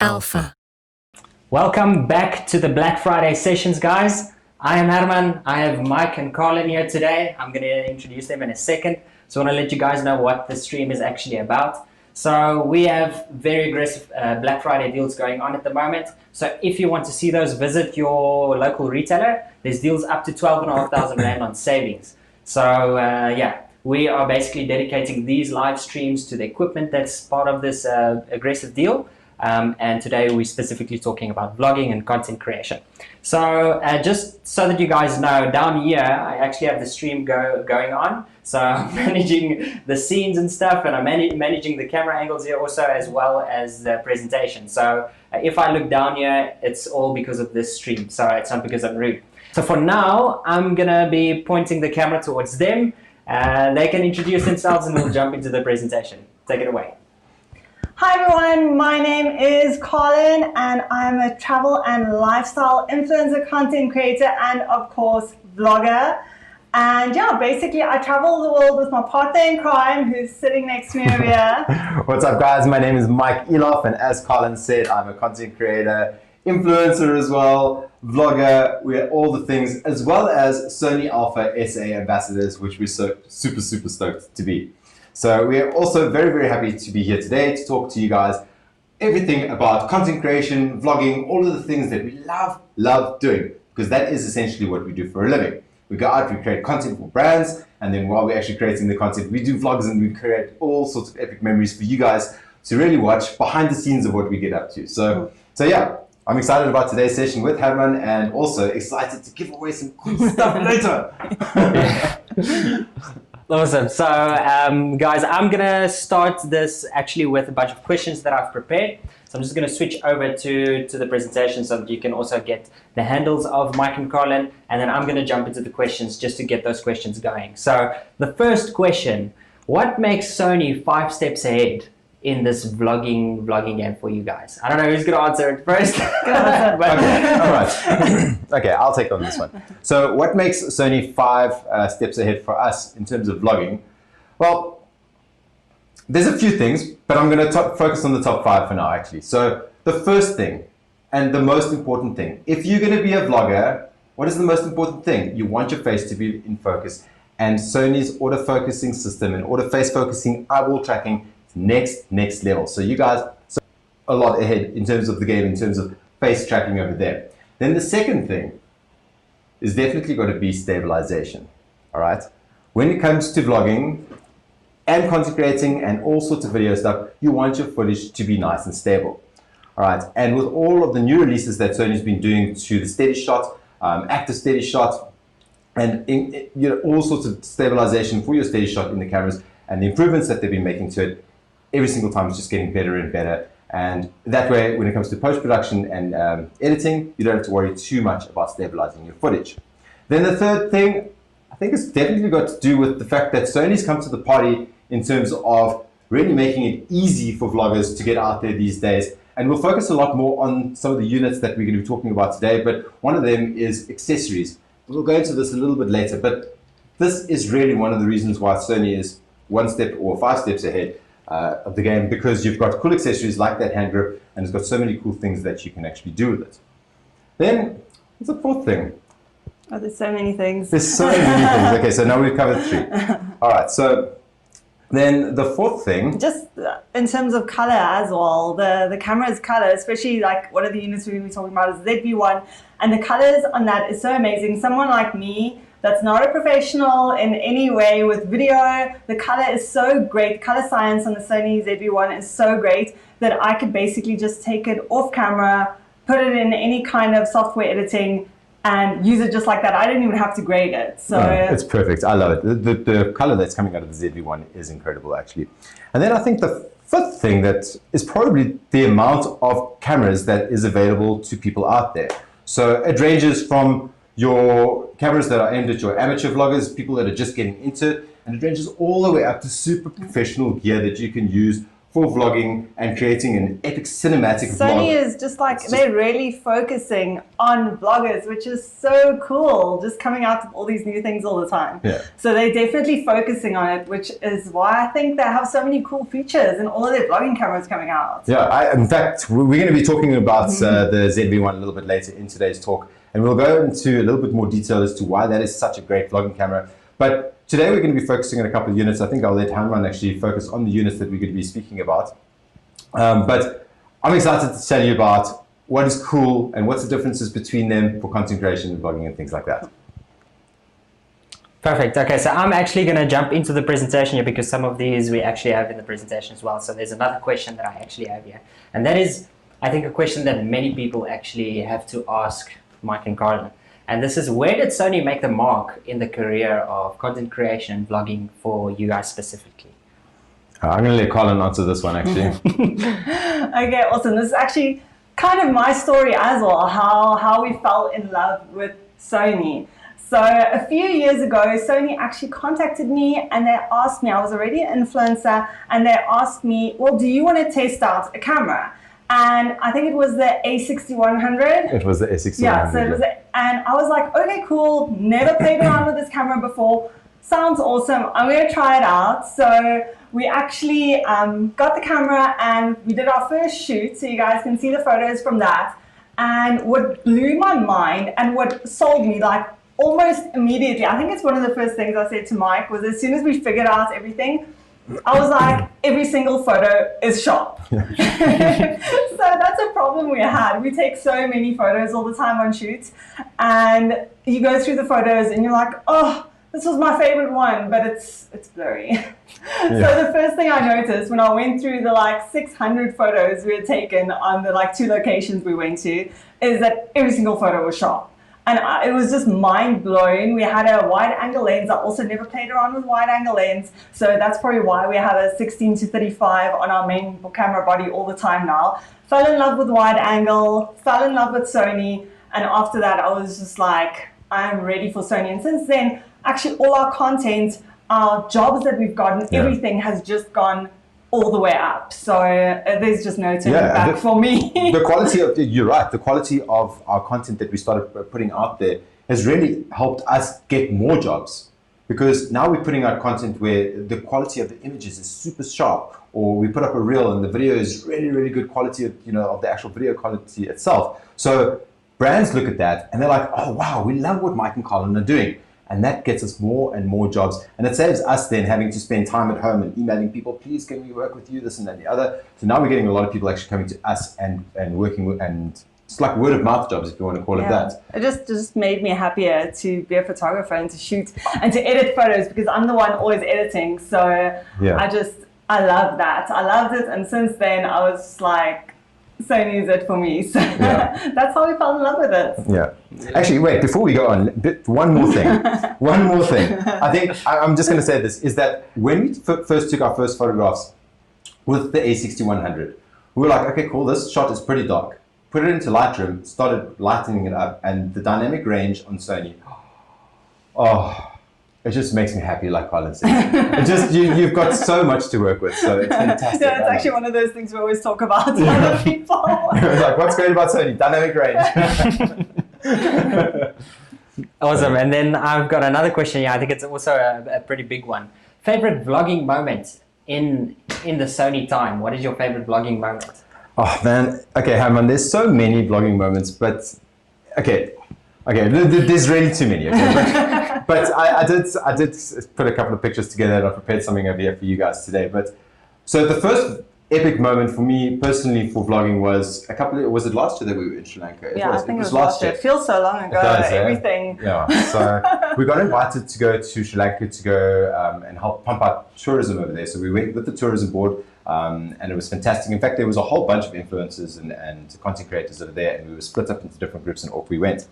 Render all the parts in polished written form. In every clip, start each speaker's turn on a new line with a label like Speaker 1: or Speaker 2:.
Speaker 1: Alpha.
Speaker 2: Welcome back to the Black Friday sessions, guys. I am Herman. I have Mike and Carlinn here today. I'm going to introduce them in a second. So I want to let you guys know what the stream is actually about. So we have very aggressive Black Friday deals going on at the moment. So if you want to see those, visit your local retailer. There's deals up to 12,500 Rand on savings. So yeah, we are basically dedicating these live streams to the equipment that's part of this aggressive deal. And today we're specifically talking about vlogging and content creation. So just so that you guys know, down here I actually have the stream going on. So I'm managing the scenes and stuff, and I'm managing the camera angles here also, as well as the presentation. So if I look down here, it's all because of this stream. So it's not because I'm rude. So for now, I'm gonna be pointing the camera towards them. They can introduce themselves and we'll jump into the presentation. Take it away.
Speaker 3: Hi everyone, my name is Carlinn and I'm a travel and lifestyle influencer, content creator, and of course vlogger. And yeah, basically I travel the world with my partner in crime who's sitting next to me over here.
Speaker 4: What's up guys, my name is Mike Eloff, and as Carlinn said, I'm a content creator, influencer as well, vlogger. We're all the things, as well as Sony Alpha SA ambassadors, which we're so super stoked to be. So we are also very happy to be here today to talk to you guys everything about content creation, vlogging, all of the things that we love doing, because that is essentially what we do for a living. We go out, we create content for brands, and then while we're actually creating the content, we do vlogs and we create all sorts of epic memories for you guys to really watch behind the scenes of what we get up to. So yeah, I'm excited about today's session with Herman, and also excited to give away some cool stuff later.
Speaker 2: Awesome. So guys, I'm gonna start this actually with a bunch of questions that I've prepared. So I'm just gonna switch over to the presentation so that you can also get the handles of Mike and Carlinn, and then I'm gonna jump into the questions just to get those questions going. So the first question: what makes Sony 5 steps ahead in this vlogging game for you guys? I don't know who's gonna answer it first.
Speaker 4: Okay, all right. Okay, I'll take on this one. So what makes Sony 5 steps ahead for us in terms of vlogging? Well, there's a few things, but I'm going to focus on the top 5 for now actually. So the first thing, and the most important thing, if you're going to be a vlogger, what is the most important thing? You want your face to be in focus, and Sony's autofocusing system and autoface focusing eyeball tracking is next level. So you guys are a lot ahead in terms of the game, in terms of face tracking over there. Then the second thing is definitely going to be stabilization. All right. When it comes to vlogging and content creating and all sorts of video stuff, you want your footage to be nice and stable. All right. And with all of the new releases that Sony's been doing to the steady shot, active steady shot, and all sorts of stabilization for your steady shot in the cameras, and the improvements that they've been making to it, every single time it's just getting better and better. And that way, when it comes to post-production and editing, you don't have to worry too much about stabilizing your footage. Then the third thing, I think it's definitely got to do with the fact that Sony's come to the party in terms of really making it easy for vloggers to get out there these days. And we'll focus a lot more on some of the units that we're going to be talking about today, but one of them is accessories. We'll go into this a little bit later, but this is really one of the reasons why Sony is 1 step or 5 steps ahead of the game, because you've got cool accessories like that hand grip, and it's got so many cool things that you can actually do with it. Then, what's the fourth thing?
Speaker 3: Oh, there's so many things.
Speaker 4: There's so many things. Okay, so now we've covered 3. All right, so then the fourth thing.
Speaker 3: Just in terms of color as well, the camera's color, especially like one of the units we're going to be talking about is ZV-1, and the colors on that is so amazing. Someone like me that's not a professional in any way with video, the color is so great. Color science on the Sony ZV-1 is so great that I could basically just take it off camera, put it in any kind of software editing, and use it just like that. I don't even have to grade it. So
Speaker 4: it's perfect. I love it. The color that's coming out of the ZV-1 is incredible, actually. And then I think the fifth thing that is probably the amount of cameras that is available to people out there. So it ranges from your cameras that are aimed at your amateur vloggers, people that are just getting into it, and it ranges all the way up to super professional gear that you can use for vlogging and creating an epic cinematic
Speaker 3: Sony
Speaker 4: vlog.
Speaker 3: is just like, they're really focusing on vloggers, which is so cool, just coming out with all these new things all the time.
Speaker 4: Yeah.
Speaker 3: So they're definitely focusing on it, which is why I think they have so many cool features and all of their vlogging cameras coming out.
Speaker 4: Yeah, in fact, we're going to be talking about the ZV-1 a little bit later in today's talk, and we'll go into a little bit more detail as to why that is such a great vlogging camera. But today we're going to be focusing on a couple of units. I think I'll let Hanman actually focus on the units that we're going to be speaking about. But I'm excited to tell you about what is cool and what's the differences between them for content creation and vlogging and things like that.
Speaker 2: Perfect. Okay, so I'm actually going to jump into the presentation here because some of these we actually have in the presentation as well. So there's another question that I actually have here. And that is, I think, a question that many people actually have to ask Mike and Carlinn. And this is, where did Sony make the mark in the career of content creation and vlogging for you guys specifically?
Speaker 4: I'm going to let Carlinn answer this one, actually.
Speaker 3: Okay, awesome. This is actually kind of my story as well, how we fell in love with Sony. So a few years ago, Sony actually contacted me and they asked me, I was already an influencer, and they asked me, well, do you want to test out a camera? And I think it was the A6100.
Speaker 4: It was the A6100.
Speaker 3: Yeah, so it was, and I was like, okay, cool. Never played around with this camera before. Sounds awesome. I'm going to try it out. So we actually got the camera and we did our first shoot. So you guys can see the photos from that. And what blew my mind and what sold me like almost immediately, I think it's one of the first things I said to Mike, was as soon as we figured out everything, I was like, every single photo is sharp. So that's a problem we had. We take so many photos all the time on shoots, and you go through the photos and you're like, oh, this was my favorite one, but it's blurry. Yeah. So the first thing I noticed when I went through the like 600 photos we had taken on the like 2 locations we went to, is that every single photo was sharp. And it was just mind-blowing. We had a wide-angle lens. I also never played around with wide-angle lens, so that's probably why we have a 16-35 on our main camera body all the time now. Fell in love with wide-angle, fell in love with Sony, and after that I was just like, I'm ready for Sony. And since then, actually all our content, our jobs that we've gotten, everything has just gone all the way up. So there's just no turning back for me.
Speaker 4: The quality of, you're right, the quality of our content that we started putting out there has really helped us get more jobs, because now we're putting out content where the quality of the images is super sharp, or we put up a reel and the video is really, really good quality of, of the actual video quality itself. So brands look at that and they're like, oh wow, we love what Mike and Carlinn are doing. And that gets us more and more jobs. And it saves us then having to spend time at home and emailing people, please can we work with you, this and that and the other. So now we're getting a lot of people actually coming to us and working with, and it's like word of mouth jobs, if you want to call it that.
Speaker 3: It just made me happier to be a photographer and to shoot and to edit photos, because I'm the one always editing. So I love that. I loved it. And since then I was just like, Sony is it for me. So that's how we fell in love with it.
Speaker 4: Yeah. Actually, wait, before we go on, one more thing. One more thing. I think I'm just going to say this, is that when we first took our first photographs with the A6100, we were like, okay, cool, this shot is pretty dark. Put it into Lightroom, started lightening it up, and the dynamic range on Sony, it just makes me happy, like Carlinn said. It just, you've got so much to work with, so it's fantastic.
Speaker 3: Yeah, it's actually one of those things we always talk about to other people.
Speaker 4: Like, what's great about Sony? Dynamic range.
Speaker 2: Awesome. And then I've got another question here. I think it's also a pretty big one. Favorite vlogging moment in the Sony time? What is your favorite vlogging moment?
Speaker 4: Oh man, okay, Herman, there's so many vlogging moments, but okay, there's really too many. Okay? But I did put a couple of pictures together, and I prepared something over here for you guys today. But so the first epic moment for me personally for vlogging was was it last year that we were in Sri Lanka?
Speaker 3: I think it was last year. It feels so long ago. Everything.
Speaker 4: Yeah. So we got invited to go to Sri Lanka to go and help pump up tourism over there. So we went with the tourism board. And it was fantastic. In fact, there was a whole bunch of influencers and content creators over there, and we were split up into different groups, and off we went.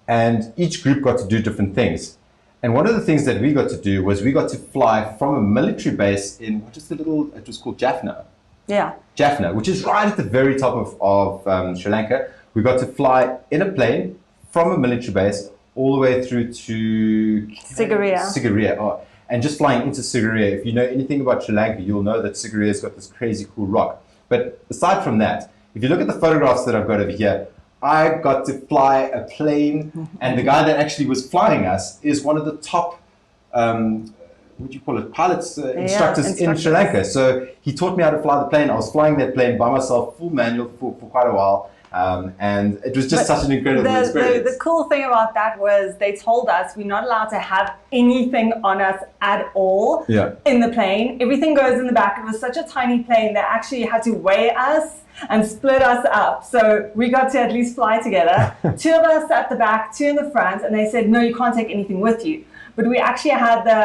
Speaker 4: And each group got to do different things. And one of the things that we got to do was we got to fly from a military base in, it was called Jaffna.
Speaker 3: Yeah.
Speaker 4: Jaffna, which is right at the very top of Sri Lanka. We got to fly in a plane from a military base all the way through to
Speaker 3: Sigiriya.
Speaker 4: Sigiriya. and just flying into Sigiriya. If you know anything about Sri Lanka, you'll know that Sigiriya's got this crazy cool rock. But aside from that, if you look at the photographs that I've got over here, I got to fly a plane, and the guy that actually was flying us is one of the top, what do you call it, pilots, instructors in Sri Lanka. So he taught me how to fly the plane. I was flying that plane by myself, full manual for quite a while. And it was just such an incredible experience.
Speaker 3: The cool thing about that was they told us we're not allowed to have anything on us at all in the plane. Everything goes in the back. It was such a tiny plane, they actually had to weigh us and split us up. So we got to at least fly together. 2 of us at the back, 2 in the front, and they said, no, you can't take anything with you. But we actually had the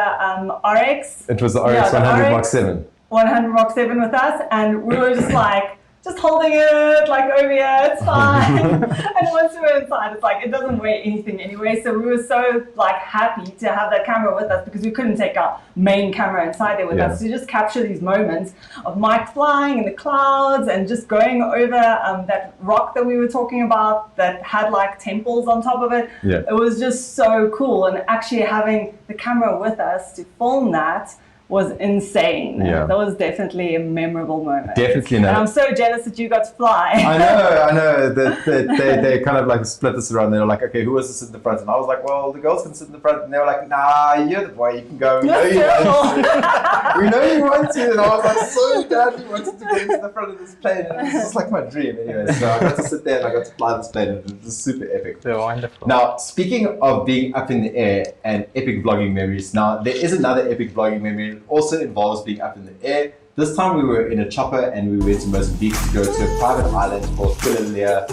Speaker 3: RX.
Speaker 4: It was the RX 100 Mach 7.
Speaker 3: 100 Mach 7 with us, and we were just like, just holding it, like, over here, it's fine. And once we were inside, it's like, it doesn't weigh anything anyway. So we were so, like, happy to have that camera with us because we couldn't take our main camera inside there with us. So just capture these moments of Mike flying in the clouds and just going over that rock that we were talking about that had, like, temples on top of it. It was just so cool. And actually having the camera with us to film that was insane. That was definitely a memorable moment.
Speaker 4: Definitely not.
Speaker 3: And I'm so jealous that you got to fly.
Speaker 4: I know. They kind of like split us around. They were like, okay, who wants to sit in the front? And I was like, well, the girls can sit in the front. And they were like, nah, you're the boy, you can go. We know you want to. We know you want to. And I was like, so badly wanted to get into the front of this plane. And it was just like my dream anyway. So I got to sit there and I got to fly this plane. And it was super epic.
Speaker 2: So wonderful.
Speaker 4: Now, speaking of being up in the air and epic vlogging memories, now there is another epic vlogging memory. It also involves being up in the air. This time we were in a chopper and we went to Mozambique to go to a private island called Carlinn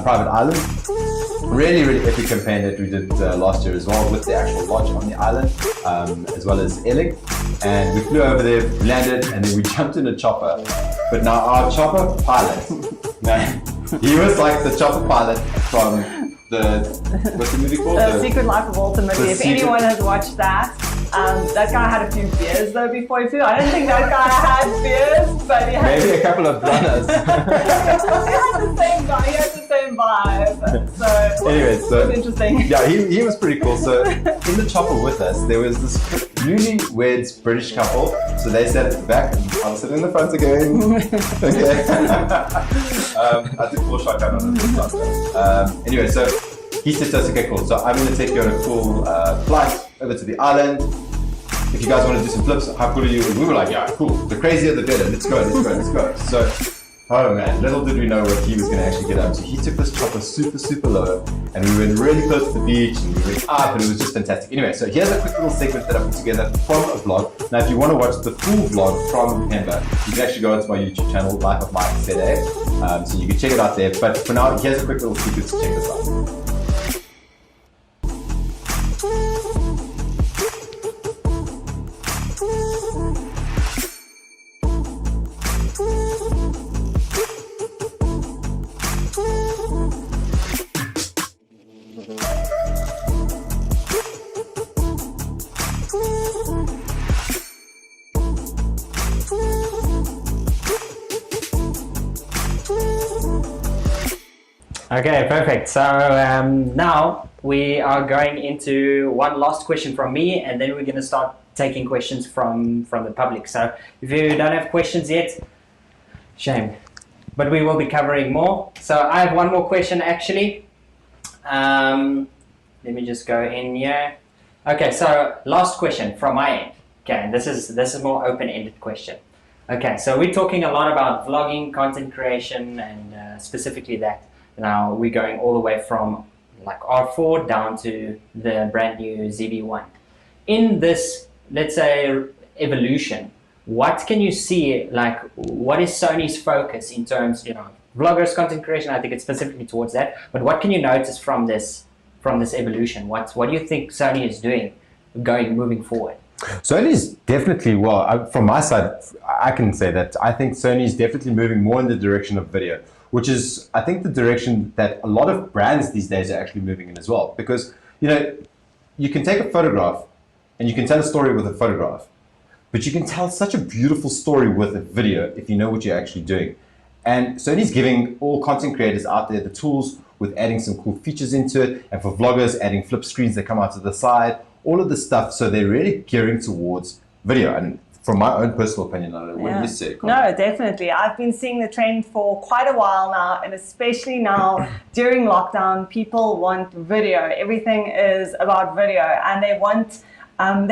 Speaker 4: Private Island. Really, really epic campaign that we did last year as well, with the actual lodge on the island, as well as Eloff. And we flew over there, landed, and then we jumped in a chopper. But now our chopper pilot, man, he was like the chopper pilot from what's the movie called?
Speaker 3: The Secret Life of Walter Mitty. If anyone has watched that, that guy had a few beers though before he flew. I don't think that guy had beers, but he had
Speaker 4: maybe a couple of runners.
Speaker 3: he had the same vibe. He had the same vibe. So
Speaker 4: anyway,
Speaker 3: it was interesting.
Speaker 4: Yeah, he was pretty cool. So in the chopper with us, there was this newlyweds British couple. So they sat at the back, and I was sitting in the front again. Okay. I did 4 shotgun on it. Anyway, so he said to us, okay, cool. So I'm going to take you on a cool flight over to the island. If you guys want to do some flips, how cool are you? And we were like, yeah, cool. The crazier the better. Let's go. So, oh man, little did we know what he was going to actually get up to. He took this chopper super, super low, and we went really close to the beach, and we went up, and it was just fantastic. Anyway, so here's a quick little segment that I put together from a vlog. Now, if you want to watch the full vlog from Pemba, you can actually go onto my YouTube channel, Life of Mike ZA. So you can check it out there. But for now, here's a quick little secret to check this out.
Speaker 2: Okay, perfect. So now we are going into one last question from me, and then we're going to start taking questions from the public. So if you don't have questions yet, shame. But we will be covering more. So I have one more question actually. Let me just go in here. Okay, so last question from my end. Okay, this is more open-ended question. Okay, so we're talking a lot about vlogging, content creation, and specifically that. Now we're going all the way from like R4 down to the brand new ZV-1. In this, let's say, evolution, what can you see, like, what is Sony's focus in terms, vloggers, content creation? I think it's specifically towards that, but what can you notice from this evolution? What do you think Sony is doing moving forward?
Speaker 4: Sony's definitely, from my side, I can say that I think Sony's definitely moving more in the direction of video, which is, I think, the direction that a lot of brands these days are actually moving in as well. Because, you can take a photograph and you can tell a story with a photograph, but you can tell such a beautiful story with a video if you know what you're actually doing. And Sony's giving all content creators out there the tools with adding some cool features into it, and for vloggers, adding flip screens that come out to the side, all of this stuff. So they're really gearing towards video. And from my own personal opinion, I don't know what you say.
Speaker 3: No, definitely. I've been seeing the trend for quite a while now, and especially now during lockdown, people want video. Everything is about video, and they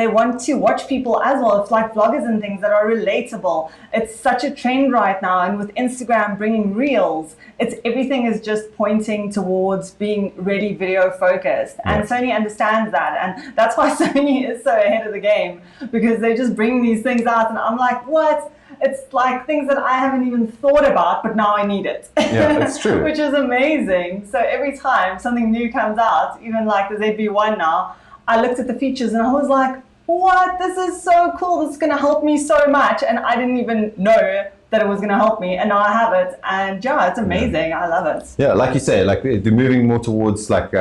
Speaker 3: want to watch people as well. It's like vloggers and things that are relatable. It's such a trend right now, and with Instagram bringing reels, everything is just pointing towards being really video focused. And Sony understands that, and that's why Sony is so ahead of the game, because they just bring these things out, and I'm like, what? It's like things that I haven't even thought about, but now I need it.
Speaker 4: Yeah, that's true.
Speaker 3: Which is amazing. So every time something new comes out, even like the ZV-1 now, I looked at the features and I was like, what? This is so cool. This is going to help me so much. And I didn't even know that it was going to help me. And now I have it. And yeah, it's amazing. I love it.
Speaker 4: Yeah, like you say, like they're moving more towards like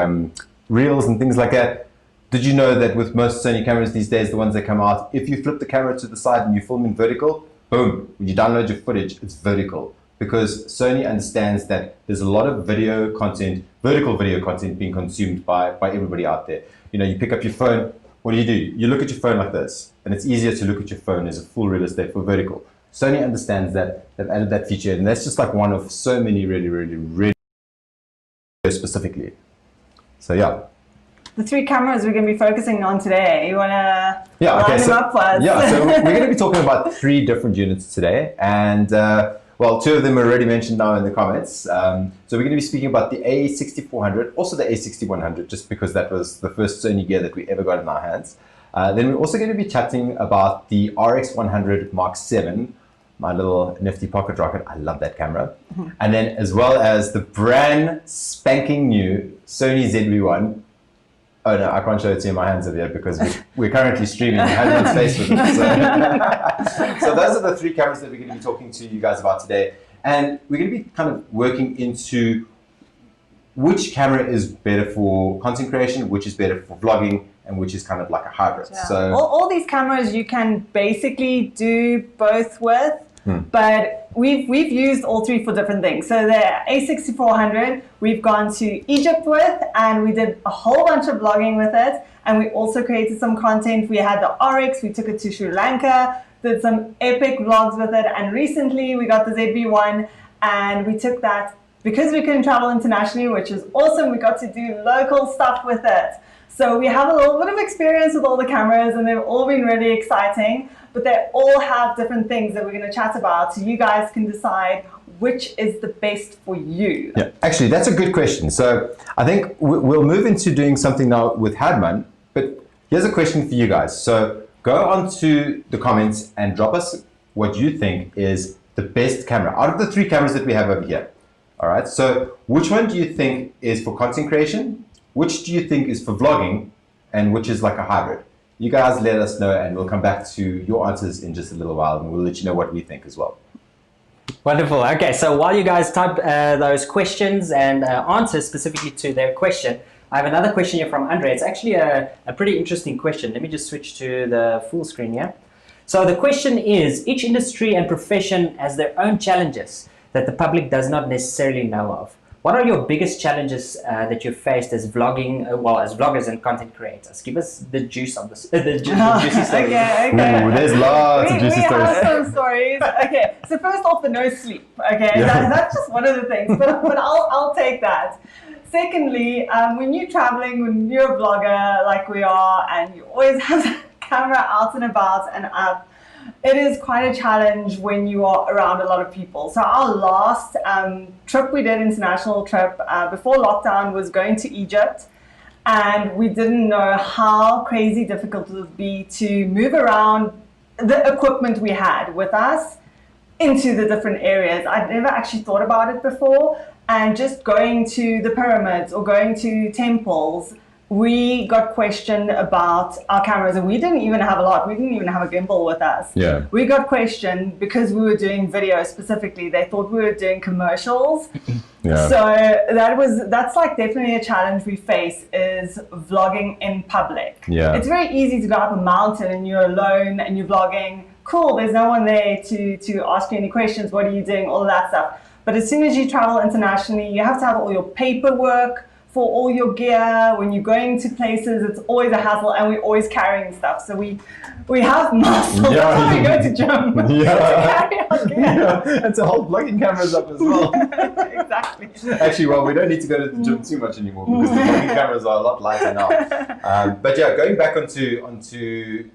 Speaker 4: reels and things like that. Did you know that with most Sony cameras these days, the ones that come out, if you flip the camera to the side and you film in vertical, boom, when you download your footage, it's vertical. Because Sony understands that there's a lot of video content, vertical video content being consumed by everybody out there. You know, you pick up your phone, what do? You look at your phone like this, and it's easier to look at your phone as a full real estate for vertical. Sony understands that, they've added that feature, and that's just like one of so many really specifically. So yeah.
Speaker 3: The 3 cameras we're going to be focusing on today, you want to line them up for us?
Speaker 4: Yeah, so we're going to be talking about 3 different units today, and well, 2 of them are already mentioned now in the comments. So we're going to be speaking about the A6400, also the A6100, just because that was the first Sony gear that we ever got in our hands. Then we're also going to be chatting about the RX100 Mark VII, my little nifty pocket rocket. I love that camera. And then as well as the brand spanking new Sony ZV-1. Oh no, I can't show it to you in my hands over here because we're currently streaming. I had my face with it. So those are the 3 cameras that we're going to be talking to you guys about today. And we're going to be kind of working into which camera is better for content creation, which is better for vlogging, and which is kind of like a hybrid.
Speaker 3: Yeah.
Speaker 4: So
Speaker 3: all these cameras you can basically do both with. But we've used all 3 for different things. So the A6400 we've gone to Egypt with, and we did a whole bunch of vlogging with it, and we also created some content. We had the RX, we took it to Sri Lanka, did some epic vlogs with it, and recently we got the ZV-1, and we took that because we couldn't travel internationally, which is awesome. We got to do local stuff with it. So we have a little bit of experience with all the cameras, and they've all been really exciting, but they all have different things that we're going to chat about, so you guys can decide which is the best for you.
Speaker 4: yeah, actually, that's a good question. So I think we'll move into doing something now with Hadman, but here's a question for you guys. So go on to the comments and drop us what you think is the best camera out of the 3 cameras that we have over here. All right, so which one do you think is for content creation? Which do you think is for vlogging, and which is like a hybrid? You guys let us know, and we'll come back to your answers in just a little while, and we'll let you know what we think as well.
Speaker 2: Wonderful. Okay, so while you guys type those questions and answers specifically to their question, I have another question here from Andre. It's actually a pretty interesting question. Let me just switch to the full screen here. So the question is, each industry and profession has their own challenges that the public does not necessarily know of. What are your biggest challenges that you've faced as vlogging, as vloggers and content creators? Give us the juice on this, the juicy stories.
Speaker 3: Okay.
Speaker 4: Ooh, there's lots of juicy stories.
Speaker 3: We have some stories. Okay, so first off, the no sleep. Okay, that's just one of the things, but I'll take that. Secondly, when you're traveling, when you're a vlogger like we are, and you always have the camera out and about and up, it is quite a challenge when you are around a lot of people. So our last trip we did, international trip, before lockdown, was going to Egypt. And we didn't know how crazy difficult it would be to move around the equipment we had with us into the different areas. I'd never actually thought about it before. And just going to the pyramids or going to temples, we got questioned about our cameras, and we didn't even have a lot. We didn't even have a gimbal with us.
Speaker 4: Yeah.
Speaker 3: We got questioned because we were doing video specifically. They thought we were doing commercials.
Speaker 4: Yeah.
Speaker 3: So that's like definitely a challenge we face, is vlogging in public.
Speaker 4: Yeah.
Speaker 3: It's very easy to go up a mountain and you're alone and you're vlogging. Cool, there's no one there to ask you any questions. What are you doing? All of that stuff. But as soon as you travel internationally, you have to have all your paperwork for all your gear. When you're going to places, it's always a hassle, and we're always carrying stuff. So we have muscle.
Speaker 4: Yeah.
Speaker 3: That's why we go to gym.
Speaker 4: Yeah.
Speaker 3: To carry our gear.
Speaker 4: Yeah. And to hold vlogging cameras up as well.
Speaker 3: Exactly.
Speaker 4: Actually, well, we don't need to go to the gym too much anymore because the vlogging cameras are a lot lighter now. But yeah, going back onto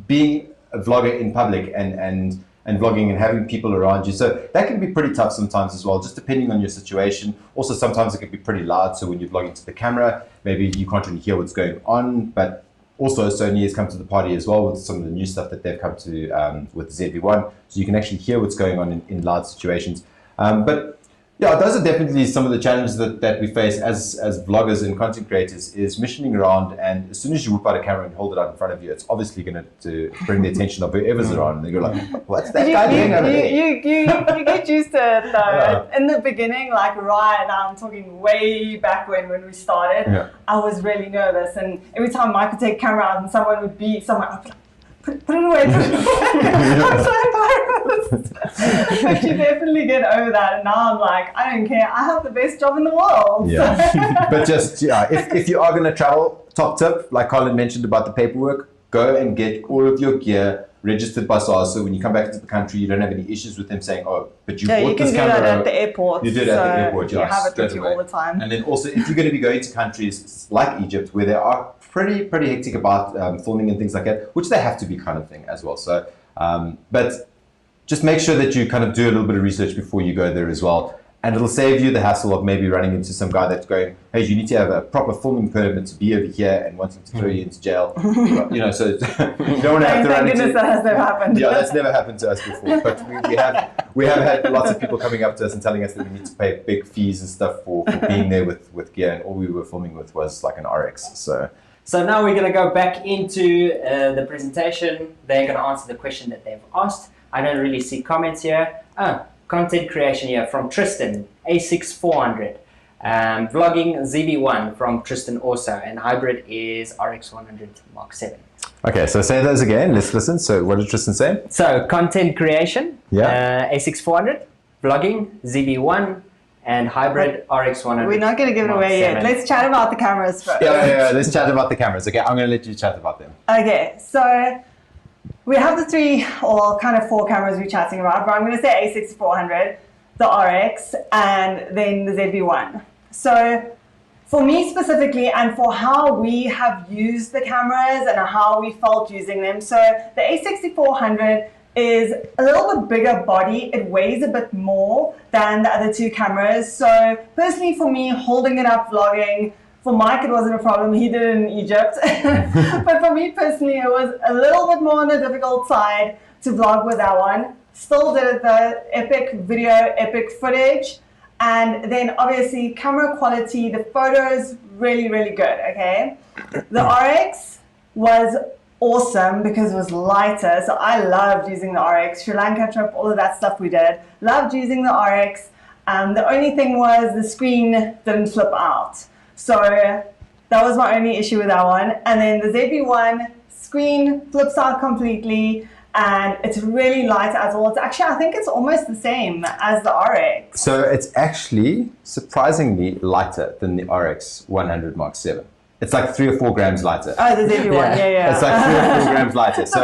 Speaker 4: being a vlogger in public and vlogging and having people around you. So that can be pretty tough sometimes as well, just depending on your situation. Also, sometimes it can be pretty loud. So when you're vlogging to the camera, maybe you can't really hear what's going on. But also, Sony has come to the party as well with some of the new stuff that they've come to with the ZV-1. So you can actually hear what's going on in loud situations. But yeah, those are definitely some of the challenges that we face as vloggers and content creators, is missioning around, and as soon as you whip out a camera and hold it out in front of you, it's obviously going to bring the attention of whoever's around, and they go like, what's that guy doing over there?
Speaker 3: You get used to it though. In the beginning, like right now, I'm talking way back when we started, I was really nervous, and every time Mike would take camera out and someone would be somewhere, I'd be like, put it away. I'm so embarrassed. But you definitely get over that, and now I'm like, I don't care. I have the best job in the world.
Speaker 4: Yeah. But just if you are going to travel, top tip, like Carlinn mentioned about the paperwork, go and get all of your gear registered by SARS. So when you come back into the country, you don't have any issues with them saying, oh, but you bought this camera.
Speaker 3: You can do that at the airport.
Speaker 4: You do it at the airport.
Speaker 3: You have it with you all the time.
Speaker 4: And then also, if you're going to be going to countries like Egypt, where they are pretty hectic about filming and things like that, which they have to be kind of thing as well. So, but just make sure that you kind of do a little bit of research before you go there as well. And it'll save you the hassle of maybe running into some guy that's going, hey, you need to have a proper filming permit to be over here, and wanting to throw you into jail. So you don't want to have to run into...
Speaker 3: Thank goodness that has never happened.
Speaker 4: Yeah, that's never happened to us before. But we have had lots of people coming up to us and telling us that we need to pay big fees and stuff for being there with gear, and all we were filming with was like an RX. So
Speaker 2: now we're going to go back into the presentation. They're going to answer the question that they've asked. I don't really see comments here. Content creation here from Tristan, A6400. Vlogging ZV-1 from Tristan also, and hybrid is RX100 Mark 7.
Speaker 4: Okay, so say those again. Let's listen. So what did Tristan say?
Speaker 2: So content creation, A6400, vlogging ZV-1, and hybrid RX100.
Speaker 3: We're not going to give it away yet. Let's chat about the cameras first.
Speaker 4: Yeah. Let's chat about the cameras. Okay, I'm going to let you chat about them.
Speaker 3: Okay, so we have the 3 or kind of 4 cameras we're chatting about, but I'm going to say A6400, the RX, and then the ZV-1. So for me specifically, and for how we have used the cameras and how we felt using them, so the A6400 is a little bit bigger body. It weighs a bit more than the other 2 cameras. So personally for me, holding it up vlogging, for Mike, it wasn't a problem. He did it in Egypt. But for me personally, it was a little bit more on the difficult side to vlog with that one. Still did it though. Epic video, epic footage. And then obviously camera quality, the photos, really, really good, okay? The RX was awesome because it was lighter. So I loved using the RX. Sri Lanka trip, all of that stuff we did. Loved using the RX. The only thing was the screen didn't flip out. So that was my only issue with that one. And then the ZV-1 screen flips out completely, and it's really light as well. It's actually, I think it's almost the same as the RX.
Speaker 4: So it's actually surprisingly lighter than the RX 100 Mark 7. It's like 3 or 4 grams lighter.
Speaker 3: Oh, the ZV-1, yeah.
Speaker 4: It's like 3 or 4 grams lighter.
Speaker 3: So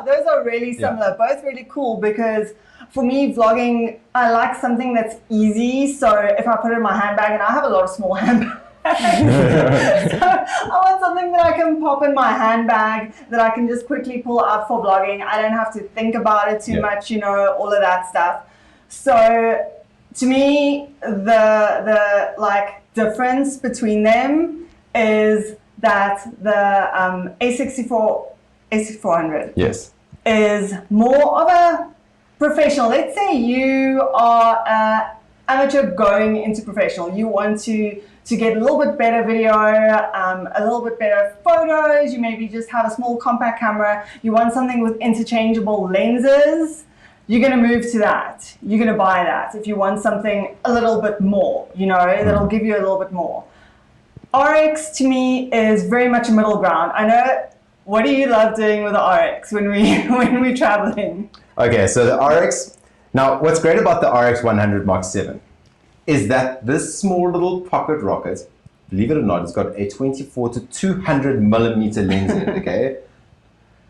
Speaker 3: those are really similar, both really cool, because for me, vlogging, I like something that's easy. So if I put it in my handbag, and I have a lot of small handbags, so I want something that I can pop in my handbag, that I can just quickly pull out for vlogging. I don't have to think about it too much, all of that stuff. So to me, the like difference between them is that the A6400 is more of a professional. Let's say you are an amateur going into professional. You want to get a little bit better video, a little bit better photos. You maybe just have a small compact camera. You want something with interchangeable lenses. You're going to move to that. You're going to buy that. If you want something a little bit more, that'll give you a little bit more. RX to me is very much a middle ground. I know. What do you love doing with the RX when we're traveling? Okay,
Speaker 4: so the RX. Now, what's great about the RX 100 Mark 7 is that this small little pocket rocket believe it or not, it's got a 24 to 200 millimeter lens in it, okay?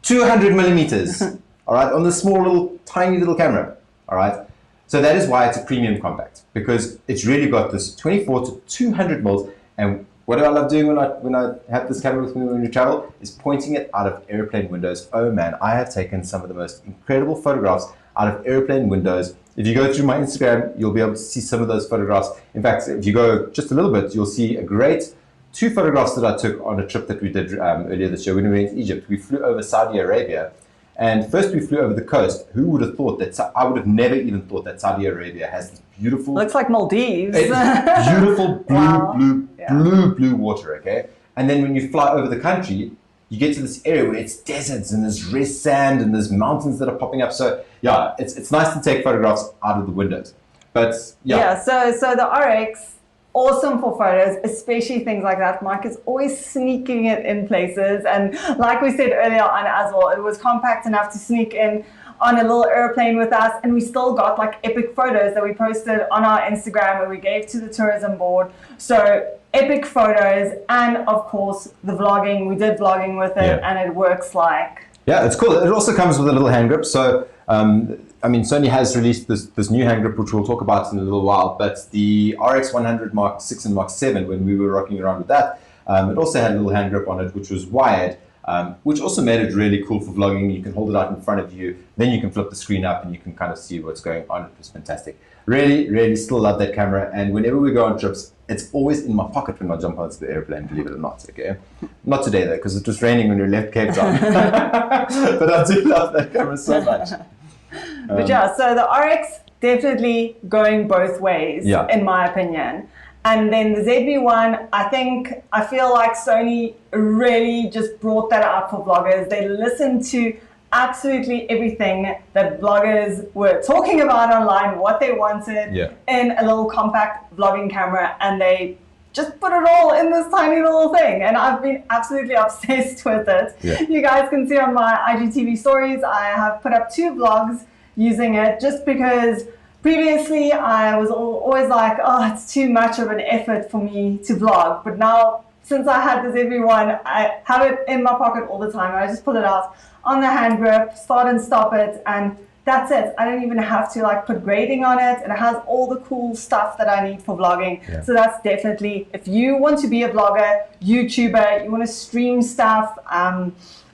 Speaker 4: 200 millimeters, all right, on the small little, tiny little camera, all right? So that is why it's a premium compact, because it's really got this 24 to 200 mils. And what do I love doing when I have this camera with me when we travel is pointing it out of airplane windows. Oh man, I have taken some of the most incredible photographs out of airplane windows. If you go through my Instagram, you'll be able to see some of those photographs. In fact, if you go just a little bit, you'll see a great 2 photographs that I took on a trip that we did earlier this year when we went to Egypt. We flew over Saudi Arabia, and first we flew over the coast. Who would have thought that? I would have never even thought that Saudi Arabia has this beautiful...
Speaker 3: Looks like Maldives.
Speaker 4: Beautiful blue,
Speaker 3: Wow.
Speaker 4: blue water, okay? And then when you fly over the country, you get to this area where it's deserts and there's red sand and there's mountains that are popping up. So yeah, it's nice to take photographs out of the windows. But yeah.
Speaker 3: So the RX, awesome for photos, especially things like that. Mike is always sneaking it in places. And like we said earlier on as well, it was compact enough to sneak in on a little airplane with us, and we still got like epic photos that we posted on our Instagram and we gave to the tourism board. So epic photos, and of course the vlogging. We did vlogging with it, and it works like...
Speaker 4: Yeah, it's cool. It also comes with a little hand grip. So I mean, Sony has released this new hand grip, which we'll talk about in a little while, but the RX 100 Mark 6 and Mark 7, when we were rocking around with that, it also had a little hand grip on it, which was wired, which also made it really cool for vlogging. You can hold it out in front of you, then you can flip the screen up and you can kind of see what's going on. It was fantastic. Really still love that camera, and whenever we go on trips, it's always in my pocket when I jump onto the airplane, believe it or not, okay? Not today though, because it was raining when we left Cape Town. But I do love that camera so much.
Speaker 3: But yeah, so the RX definitely going both ways, in my opinion. And then the ZV-1, I feel like Sony really just brought that out for vloggers. They listened to absolutely everything that vloggers were talking about online, what they wanted in a little compact vlogging camera, and they just put it all in this tiny little thing. And I've been absolutely obsessed with it. You guys can see on my IGTV stories, I have put up 2 vlogs using it, just because previously I was always like, oh, it's too much of an effort for me to vlog. But now, since I had this everyone, I have it in my pocket all the time. I just pull it out on the hand grip, start and stop it, and that's it. I don't even have to like put grading on it, and it has all the cool stuff that I need for vlogging. So that's definitely, if you want to be a vlogger, YouTuber, you want to stream stuff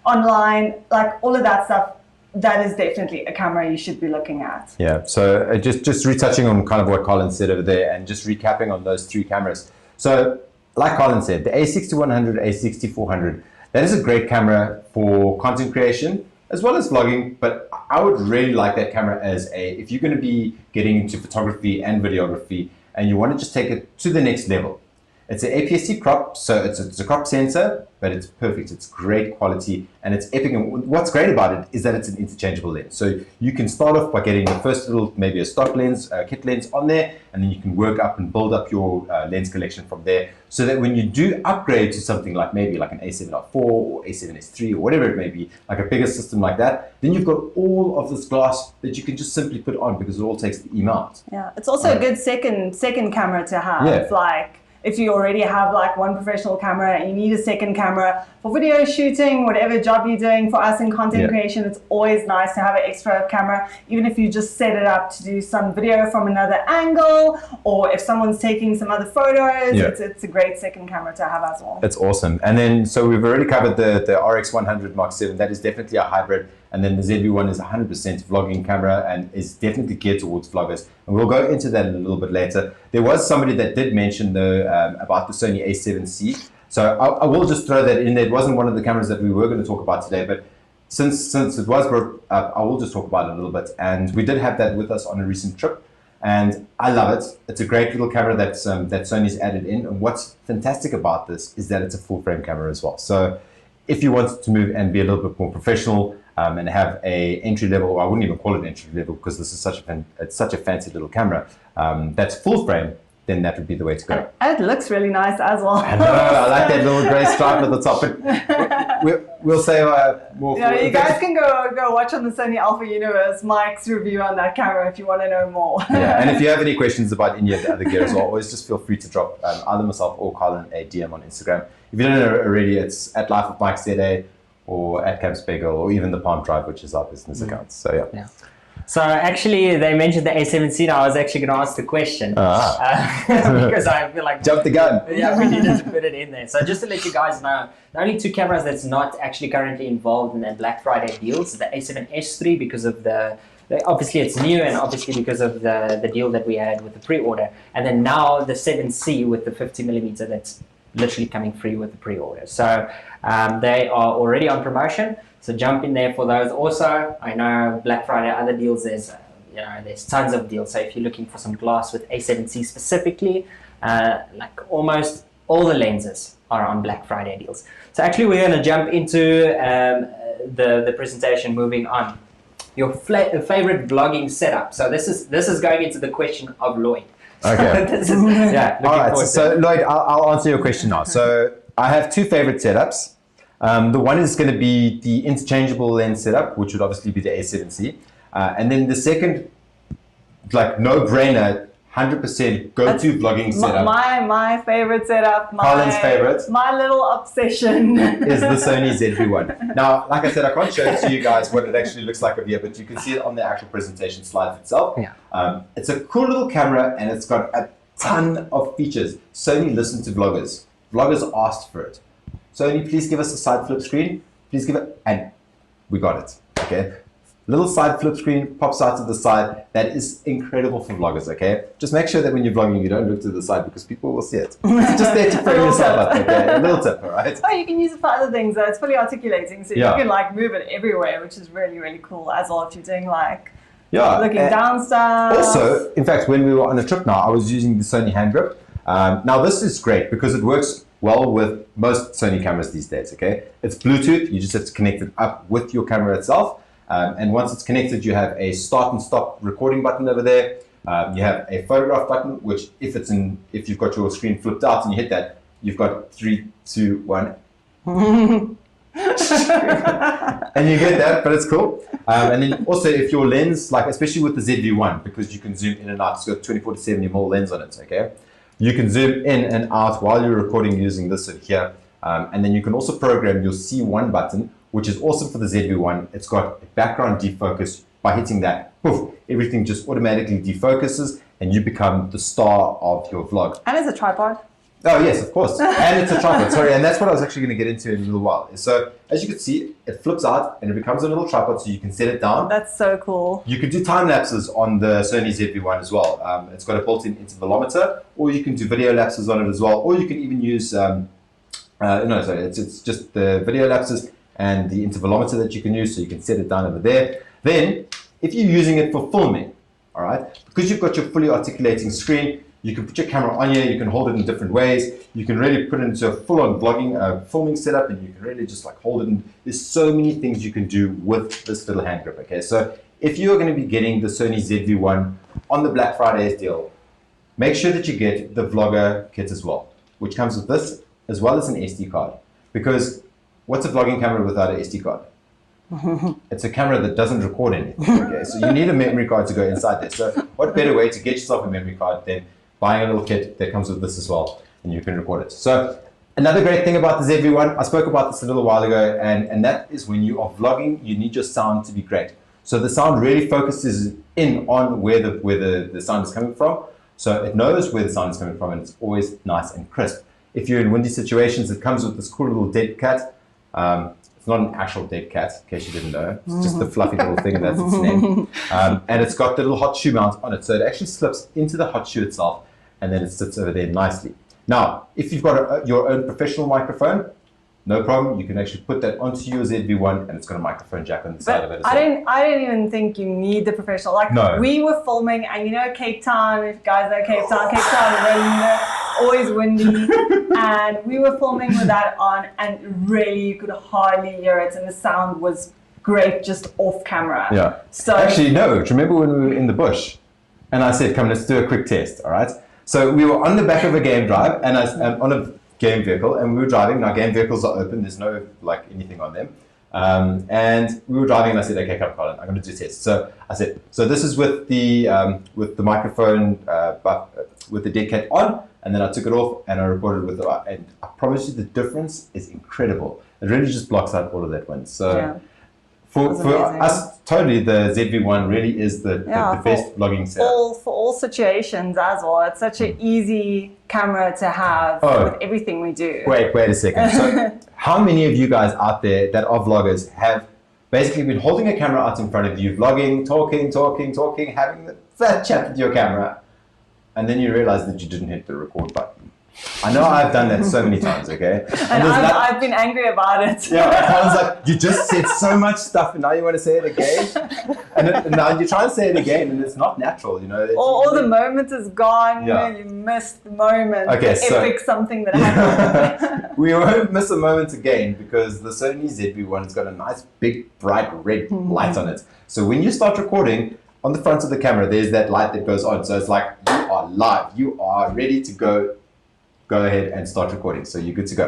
Speaker 3: online, like all of that stuff, that is definitely a camera you should be looking at. Yeah,
Speaker 4: so just retouching on kind of what Carlinn said over there, and just recapping on those 3 cameras. So like Carlinn said, the A6100, A6400, that is a great camera for content creation as well as vlogging, but I would really like that camera as if you're going to be getting into photography and videography and you want to just take it to the next level. It's an APS-C crop, so it's a crop sensor, but it's perfect. It's great quality and it's epic. And what's great about it is that it's an interchangeable lens. So you can start off by getting the first little, maybe a stock lens, a kit lens on there, and then you can work up and build up your lens collection from there. So that when you do upgrade to something like maybe like an A7R4 or A7S3 or whatever it may be, like a bigger system like that, then you've got all of this glass that you can just simply put on because it all takes the E mount.
Speaker 3: Yeah, it's also a good second camera to have. Like, if you already have like one professional camera and you need a second camera for video shooting, whatever job you're doing, for us in content creation, it's always nice to have an extra camera, even if you just set it up to do some video from another angle, or if someone's taking some other photos, it's a great second camera to have as well.
Speaker 4: It's awesome. And then, so we've already covered the RX 100 Mark 7, that is definitely a hybrid. And then the ZV-1 is 100% vlogging camera and is definitely geared towards vloggers. And we'll go into that in a little bit later. There was somebody that did mention though about the Sony A7C. So I will just throw that in there. It wasn't one of the cameras that we were going to talk about today, but since it was brought up, I will just talk about it a little bit. And we did have that with us on a recent trip. And I love it. It's a great little camera that Sony's added in. And what's fantastic about this is that it's a full frame camera as well. So if you want to move and be a little bit more professional, and have a entry level, I wouldn't even call it entry level because this is such a fancy little camera that's full frame, then that would be the way to go.
Speaker 3: And it looks really nice as well.
Speaker 4: I know, I like that little grey stripe at the top. But we'll say more.
Speaker 3: Yeah, you guys can go watch on the Sony Alpha Universe Mike's review on that camera if you want to know more.
Speaker 4: Yeah, and if you have any questions about any of the other gear as well, always just feel free to drop either myself or Carlinn a DM on Instagram. If you don't know already, it's at Life of Mike ZA or at Camp Spegel or even the Palm Drive, which is our business account. So yeah.
Speaker 2: So actually, they mentioned the A17. I was actually going to ask the question because I feel like
Speaker 4: Jump the gun.
Speaker 2: Yeah, we needed to put it in there. So just to let you guys know, the only two cameras that's not actually currently involved in the Black Friday deals is the A7S III because of obviously it's new and obviously because of the deal that we had with the pre-order, and then now the 7C with the 50mm that's literally coming free with the pre-order. So they are already on promotion. So jump in there for those. Also, I know Black Friday other deals. There's tons of deals. So if you're looking for some glass with A7C specifically, like almost all the lenses are on Black Friday deals. So actually, we're going to jump into the presentation. Moving on, your favorite vlogging setup. So this is going into the question of Lloyd.
Speaker 4: Okay. All right. So Lloyd, I'll answer your question now. So I have two favorite setups. The one is going to be the interchangeable lens setup, which would obviously be the A7C. And then the second, like no-brainer, 100% go-to vlogging setup.
Speaker 3: My favorite setup.
Speaker 4: Carlinn's favorite.
Speaker 3: My little obsession.
Speaker 4: Is the Sony ZV-1. Now, like I said, I can't show it to you guys what it actually looks like over here, but you can see it on the actual presentation slides itself.
Speaker 2: Yeah.
Speaker 4: It's a cool little camera, and it's got a ton of features. Sony listened to vloggers. Vloggers asked for it. Sony, please give us a side flip screen. Please give it, and we got it, okay? Little side flip screen, pops out to the side. That is incredible for vloggers, okay? Just make sure that when you're vlogging, you don't look to the side because people will see it. It's just there to frame yourself up, okay? A little tip, all right?
Speaker 3: Oh, you can use it for other things. It's fully articulating, so you can like move it everywhere, which is really, really cool as well if you're doing like looking down stuff.
Speaker 4: Also, in fact, when we were on a trip now, I was using the Sony hand grip. Now this is great because it works well with most Sony cameras these days, okay? It's Bluetooth, you just have to connect it up with your camera itself. And once it's connected, you have a start and stop recording button over there. You have a photograph button, which if you've got your screen flipped out and you hit that, you've got 3, 2, 1. And you get that, but it's cool. And then also if your lens, like especially with the ZV-1, because you can zoom in and out, it's got 24-70 mm lens on it, okay? You can zoom in and out while you're recording using this here. And then you can also program your C1 button, which is awesome for the ZV-1. It's got a background defocus. By hitting that, poof, everything just automatically defocuses and you become the star of your vlog.
Speaker 3: And it's a tripod.
Speaker 4: Oh yes, of course. And it's a tripod, sorry. And that's what I was actually going to get into in a little while. So as you can see, it flips out and it becomes a little tripod so you can set it down.
Speaker 3: That's so cool.
Speaker 4: You can do time lapses on the Sony ZV-1 as well. It's got a built-in intervalometer, or you can do video lapses on it as well, or you can even use, it's just the video lapses and the intervalometer that you can use, so you can set it down over there. Then, if you're using it for filming, all right, because you've got your fully articulating screen, you can put your camera on here, you can hold it in different ways, you can really put it into a full-on vlogging, filming setup, and you can really just like hold it in. There's so many things you can do with this little hand grip, okay? So if you're going to be getting the Sony ZV-1 on the Black Friday deal, make sure that you get the vlogger kit as well, which comes with this, as well as an SD card. Because what's a vlogging camera without an SD card? It's a camera that doesn't record anything, okay? So you need a memory card to go inside there. So what better way to get yourself a memory card than buying a little kit that comes with this as well, and you can record it. So another great thing about the ZV-1, I spoke about this a little while ago, and that is when you are vlogging, you need your sound to be great. So the sound really focuses in on where the sound is coming from. So it knows where the sound is coming from, and it's always nice and crisp. If you're in windy situations, it comes with this cool little dead cat. It's not an actual dead cat, in case you didn't know. It's just the fluffy little thing, and that's its name. And it's got the little hot shoe mount on it, so it actually slips into the hot shoe itself, and then it sits over there nicely. Now, if you've got your own professional microphone, no problem. You can actually put that onto your ZV-1, and it's got a microphone jack on the side of it as well.
Speaker 3: I don't even think you need the professional. Like, we were filming, and you know Cape Town, if you guys know Cape Town, always windy, and we were filming with that on, and really you could hardly hear it, and the sound was great just off camera.
Speaker 4: Yeah.
Speaker 3: So
Speaker 4: actually, no. Do you remember when we were in the bush, and I said, "Come, let's do a quick test." All right. So we were on the back of a game drive and on a game vehicle, and we were driving. Now game vehicles are open. There's no like anything on them. And we were driving, and I said, "Okay, come, Carlinn, I'm going to do a test." So I said, "So this is with the microphone, with the dead cat on," and then I took it off and I recorded with it. And I promise you, the difference is incredible. It really just blocks out all of that wind. So for us, totally, the ZV-1 really is the best vlogging setup.
Speaker 3: For all situations as well. It's such an easy camera to have with everything we do.
Speaker 4: Wait a second. So how many of you guys out there that are vloggers have basically been holding a camera out in front of you, vlogging, talking, having the fat chat with your camera, and then you realize that you didn't hit the record button? I know I've done that so many times, okay?
Speaker 3: And I've been angry about it.
Speaker 4: Yeah, I was like, you just said so much stuff and now you want to say it again? And now you try and say it again and it's not natural, you know?
Speaker 3: Or the moment is gone, you missed the moment, epic something that happened.
Speaker 4: We won't miss a moment again because the Sony ZV-1 has got a nice big bright red light on it. So when you start recording, on the front of the camera, there's that light that goes on. So it's like you are live, you are ready to go ahead and start recording. So you're good to go.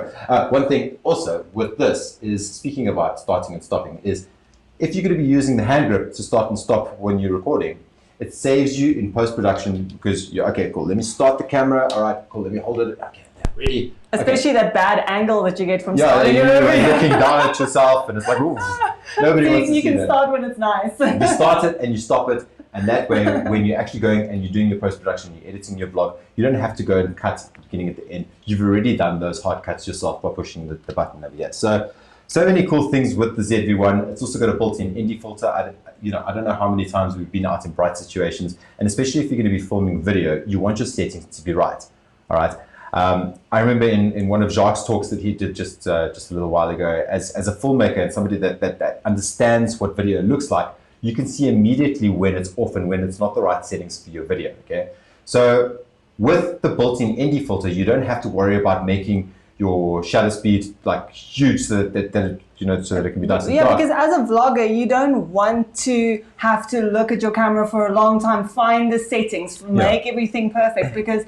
Speaker 4: One thing also with this is, speaking about starting and stopping, is if you're going to be using the hand grip to start and stop when you're recording, it saves you in post-production because you're, okay, cool, let me start the camera. All right, cool, let me hold it. Okay, ready.
Speaker 3: Especially that bad angle that you get from starting.
Speaker 4: You're looking down at yourself and it's like, ooh, nobody wants to see that.
Speaker 3: You can start when it's nice.
Speaker 4: You start it and you stop it. And that way, when you're actually going and you're doing your post-production, you're editing your vlog, you don't have to go and cut at the beginning, at the end. You've already done those hard cuts yourself by pushing the button over here. So many cool things with the ZV-1. It's also got a built-in ND filter. I don't know how many times we've been out in bright situations, and especially if you're going to be filming video, you want your settings to be right. All right. I remember in one of Jacques' talks that he did just a little while ago, as a filmmaker and somebody that understands what video looks like, you can see immediately when it's off and when it's not the right settings for your video, okay? So with the built-in ND filter, you don't have to worry about making your shutter speed like huge so that it can be done.
Speaker 3: Yeah, because as a vlogger, you don't want to have to look at your camera for a long time, find the settings, make everything perfect, because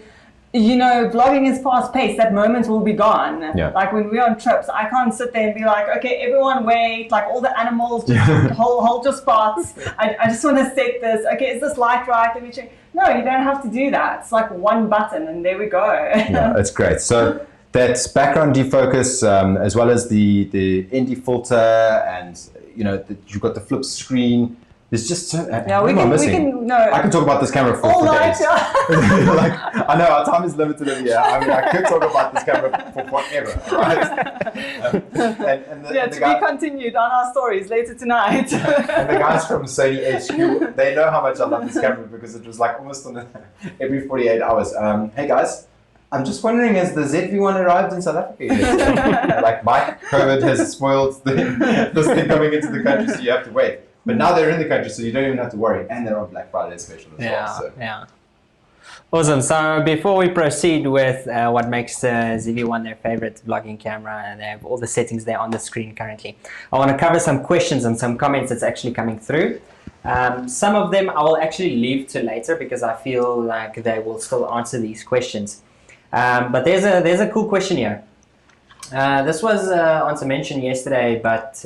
Speaker 3: vlogging is fast paced. That moment will be gone.
Speaker 4: Yeah.
Speaker 3: Like when we're on trips, I can't sit there and be like, okay, everyone wait, like all the animals, just hold your spots. I just want to set this. Okay, is this light right? Let me check. No, you don't have to do that. It's like one button and there we go.
Speaker 4: Yeah, it's great. So that's background defocus, as well as the ND filter, and you've got the flip screen. There's just so,
Speaker 3: we can
Speaker 4: I can talk about this camera for days. Like, I know our time is limited over here. I mean, I could talk about this camera for forever, right?
Speaker 3: To be continued on our stories later tonight.
Speaker 4: And the guys from Sony HQ, they know how much I love this camera because it was like almost every 48 hours. Hey guys, I'm just wondering, has the ZV-1 arrived in South Africa yet? Like, COVID has spoiled this thing coming into the country, so you have to wait. But now they're in the country, so you don't even have to worry. And they're on Black Friday special as well. So.
Speaker 2: Yeah. Awesome. So before we proceed with what makes the ZV-1 their favorite vlogging camera, and they have all the settings there on the screen currently, I want to cover some questions and some comments that's actually coming through. Some of them I will actually leave to later because I feel like they will still answer these questions. But there's a cool question here. This was on to mention yesterday, but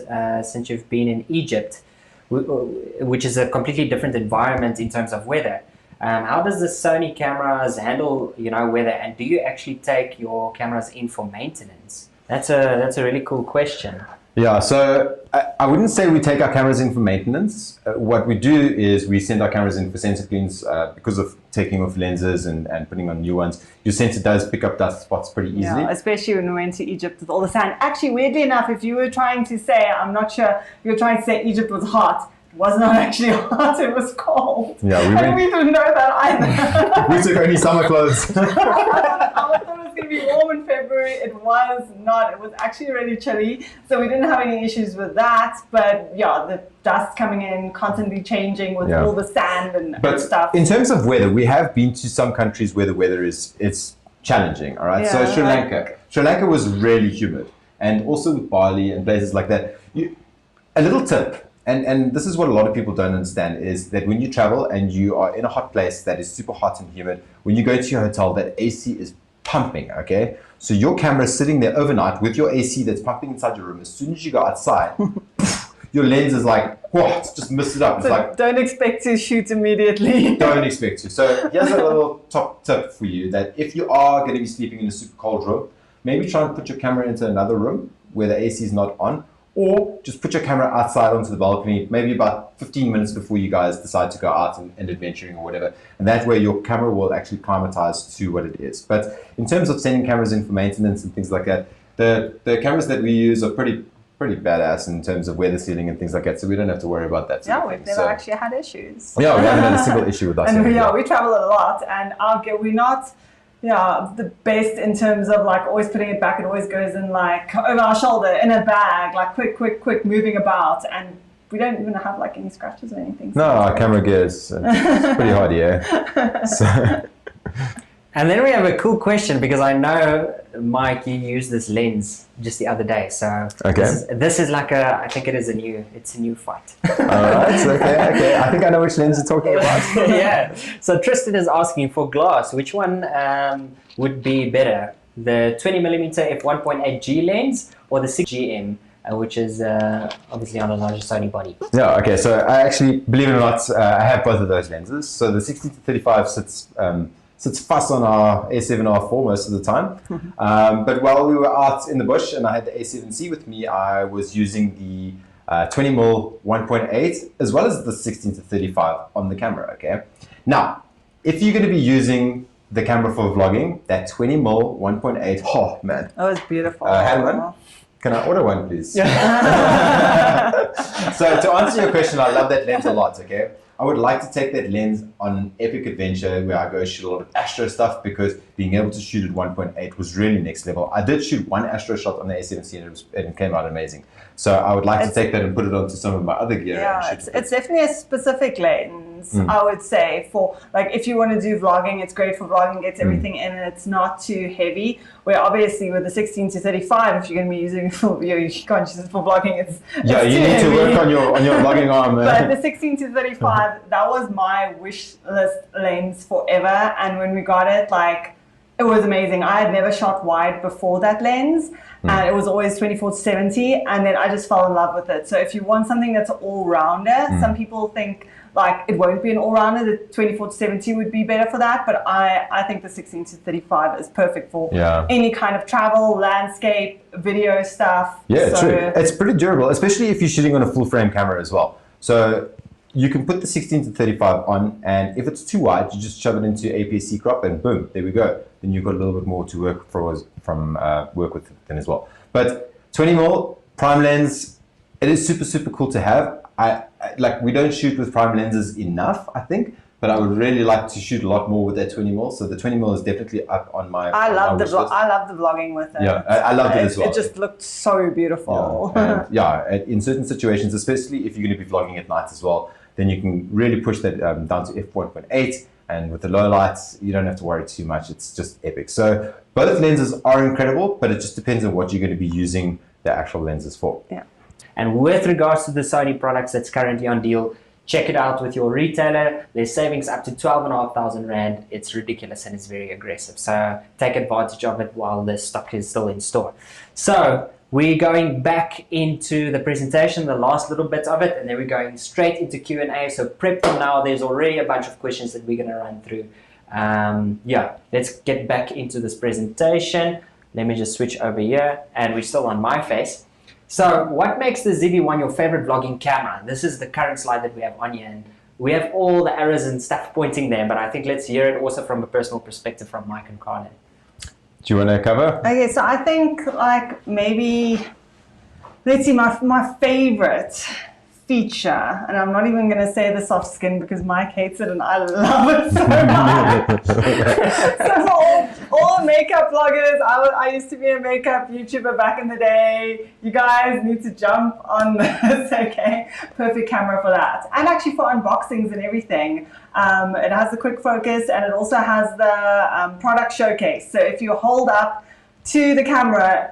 Speaker 2: since you've been in Egypt, which is a completely different environment in terms of weather, how does the Sony cameras handle weather, and do you actually take your cameras in for maintenance? That's a really cool question.
Speaker 4: Yeah, so I wouldn't say we take our cameras in for maintenance. What we do is we send our cameras in for sensor cleans because of taking off lenses and putting on new ones. Your sensor does pick up dust spots pretty easily.
Speaker 3: Yeah, especially when we went to Egypt with all the sand. Actually, weirdly enough, if you were trying to say, I'm not sure, you were trying to say Egypt was hot. It was not actually hot, it was cold.
Speaker 4: Yeah,
Speaker 3: and we didn't know that either.
Speaker 4: We took only summer clothes.
Speaker 3: I thought it was going to be warm in February. It was not. It was actually really chilly. So we didn't have any issues with that. But yeah, the dust coming in, constantly changing with all the sand and stuff.
Speaker 4: In terms of weather, we have been to some countries where the weather it's challenging. All right.
Speaker 3: Yeah,
Speaker 4: so Sri Lanka was really humid, and also with Bali and places like that. A little tip. and this is what a lot of people don't understand, is that when you travel and you are in a hot place that is super hot and humid, when you go to your hotel, that AC is pumping, okay? So your camera is sitting there overnight with your AC that's pumping inside your room. As soon as you go outside, your lens is like, whoa, it's just missed it up. It's
Speaker 3: So
Speaker 4: like,
Speaker 3: don't expect to shoot immediately.
Speaker 4: don't expect to. So here's a little top tip for you, that if you are going to be sleeping in a super cold room, maybe try and put your camera into another room where the AC is not on, or just put your camera outside onto the balcony, maybe about 15 minutes before you guys decide to go out and adventuring or whatever. And that way your camera will actually climatize to what it is. But in terms of sending cameras in for maintenance and things like that, the cameras that we use are pretty badass in terms of weather sealing and things like that, so we don't have to worry about that.
Speaker 3: Yeah, we've never actually had issues.
Speaker 4: Yeah, we haven't had a single issue with us.
Speaker 3: And we travel a lot, and we're not the best in terms of like always putting it back. It always goes in like over our shoulder, in a bag, like quick, moving about, and we don't even have like any scratches or anything. So
Speaker 4: no, our camera gear is pretty hard, yeah. So.
Speaker 2: And then we have a cool question, because I know, Mike, you used this lens just the other day. So this is like I think it's a new fight.
Speaker 4: All right, okay. I think I know which lens you're talking about.
Speaker 2: Yeah. So Tristan is asking, for glass, which one would be better? The 20mm f1.8G lens or the 6GM, which is obviously on a larger Sony body?
Speaker 4: Yeah, okay. So I actually, believe it or not, I have both of those lenses. So the 16-35 sits fuss on our A7R4 most of the time. But while we were out in the bush and I had the A7C with me, I was using the 20mm 1.8 as well as the 16-35 on the camera, okay? Now, if you're going to be using the camera for vlogging, that 20mm 1.8, oh man.
Speaker 3: That was beautiful.
Speaker 4: Herman, can I order one, please? So to answer your question, I love that lens a lot, okay? I would like to take that lens on an epic adventure where I go shoot a lot of astro stuff, because being able to shoot at 1.8 was really next level. I did shoot one astro shot on the A7C and it came out amazing. So I would like to take that and put it onto some of my other gear.
Speaker 3: Yeah, it's definitely a specific lens, I would say, for like if you want to do vlogging, it's great for vlogging, gets everything in and it's not too heavy. Where obviously with the 16-35, if you're going to be using it for you can't use it for vlogging, it's
Speaker 4: you need to work on your vlogging arm.
Speaker 3: But the 16-35, that was my wish list lens forever, and when we got it, like, it was amazing. I had never shot wide before that lens, and it was always 24-70, and then I just fell in love with it. So if you want something that's an all-rounder, some people think like it won't be an all-rounder, the 24-70 would be better for that, but I think the 16-35 is perfect for any kind of travel, landscape, video stuff.
Speaker 4: Yeah, true. It's pretty durable, especially if you're shooting on a full-frame camera as well. So you can put the 16-35 on, and if it's too wide, you just shove it into APS-C crop, and boom, there we go. Then you've got a little bit more to work with then as well. But 20mm prime lens, it is super cool to have. Like, we don't shoot with prime lenses enough, I think, but I would really like to shoot a lot more with that 20mm. So the 20mm is definitely up on my.
Speaker 3: I love the vlogging with it.
Speaker 4: Yeah, I loved it as well.
Speaker 3: It just looked so beautiful.
Speaker 4: In certain situations, especially if you're going to be vlogging at night as well, then you can really push that down to f1.8, and with the low lights, you don't have to worry too much. It's just epic. So both lenses are incredible, but it just depends on what you're going to be using the actual lenses for.
Speaker 3: Yeah.
Speaker 2: And with regards to the Sony products that's currently on deal, check it out with your retailer. There's savings up to 12,500 Rand. It's ridiculous and it's very aggressive. So take advantage of it while the stock is still in store. So we're going back into the presentation, the last little bit of it, and then we're going straight into Q&A. So prep for now. There's already a bunch of questions that we're going to run through. Let's get back into this presentation. Let me just switch over here, and we're still on my face. So what makes the ZV-1 your favorite vlogging camera? This is the current slide that we have on here, and we have all the arrows and stuff pointing there, but I think let's hear it also from a personal perspective from Mike and Carlinn.
Speaker 4: Do you want to cover?
Speaker 3: Okay, so I think like maybe, let's see, my favorite feature, and I'm not even going to say the soft skin because Mike hates it and I love it so much. So for all makeup vloggers, I used to be a makeup YouTuber back in the day. You guys need to jump on this, okay? Perfect camera for that. And actually for unboxings and everything. It has the quick focus and it also has the product showcase. So if you hold up to the camera,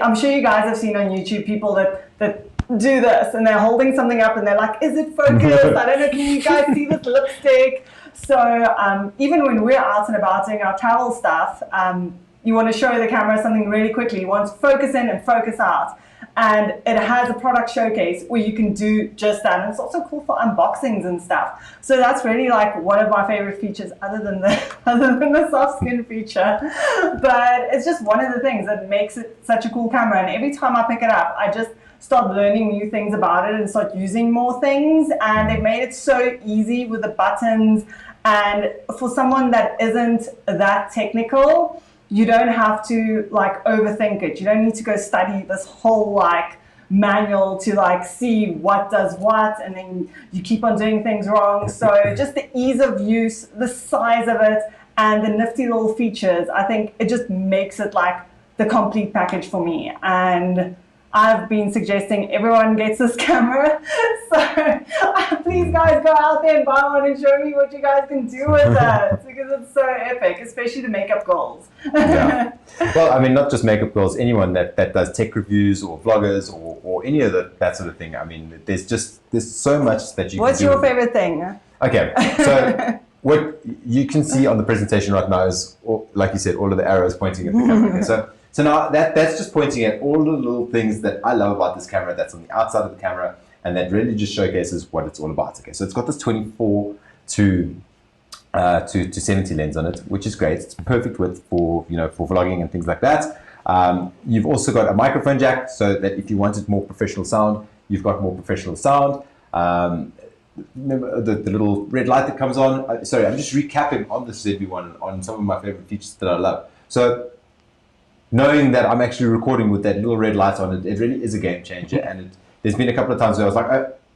Speaker 3: I'm sure you guys have seen on YouTube people that do this, and they're holding something up and they're like, is it focused? I don't know, can you guys see this lipstick? So even when we're out and about doing our travel stuff, you want to show the camera something really quickly. You want to focus in and focus out. And it has a product showcase where you can do just that. And it's also cool for unboxings and stuff. So that's really like one of my favorite features other than the soft skin feature. But it's just one of the things that makes it such a cool camera. And every time I pick it up, I just start learning new things about it and start using more things. And they've made it so easy with the buttons. And for someone that isn't that technical, you don't have to like overthink it. You don't need to go study this whole like manual to like see what does what, and then you keep on doing things wrong. So just the ease of use, the size of it, and the nifty little features, I think it just makes it like the complete package for me. And I've been suggesting everyone gets this camera. So please guys go out there and buy one and show me what you guys can do with that, because it's so epic, especially the makeup girls.
Speaker 4: Yeah. Well, I mean, not just makeup girls, anyone that does tech reviews or vloggers or any of that sort of thing. I mean, there's so much that you
Speaker 3: What's
Speaker 4: can do.
Speaker 3: your favorite thing?
Speaker 4: Okay, so what you can see on the presentation right now is, like you said, all of the arrows pointing at the camera. Okay, so now that's just pointing at all the little things that I love about this camera that's on the outside of the camera, and that really just showcases what it's all about. Okay, so it's got this 24 to 70 lens on it, which is great. It's perfect width for for vlogging and things like that. You've also got a microphone jack, so that if you wanted more professional sound, you've got more professional sound. Remember the little red light that comes on. Sorry, I'm just recapping on the ZV-1 on some of my favorite features that I love. So knowing that I'm actually recording with that little red light on it, it really is a game changer. And there's been a couple of times where I was like,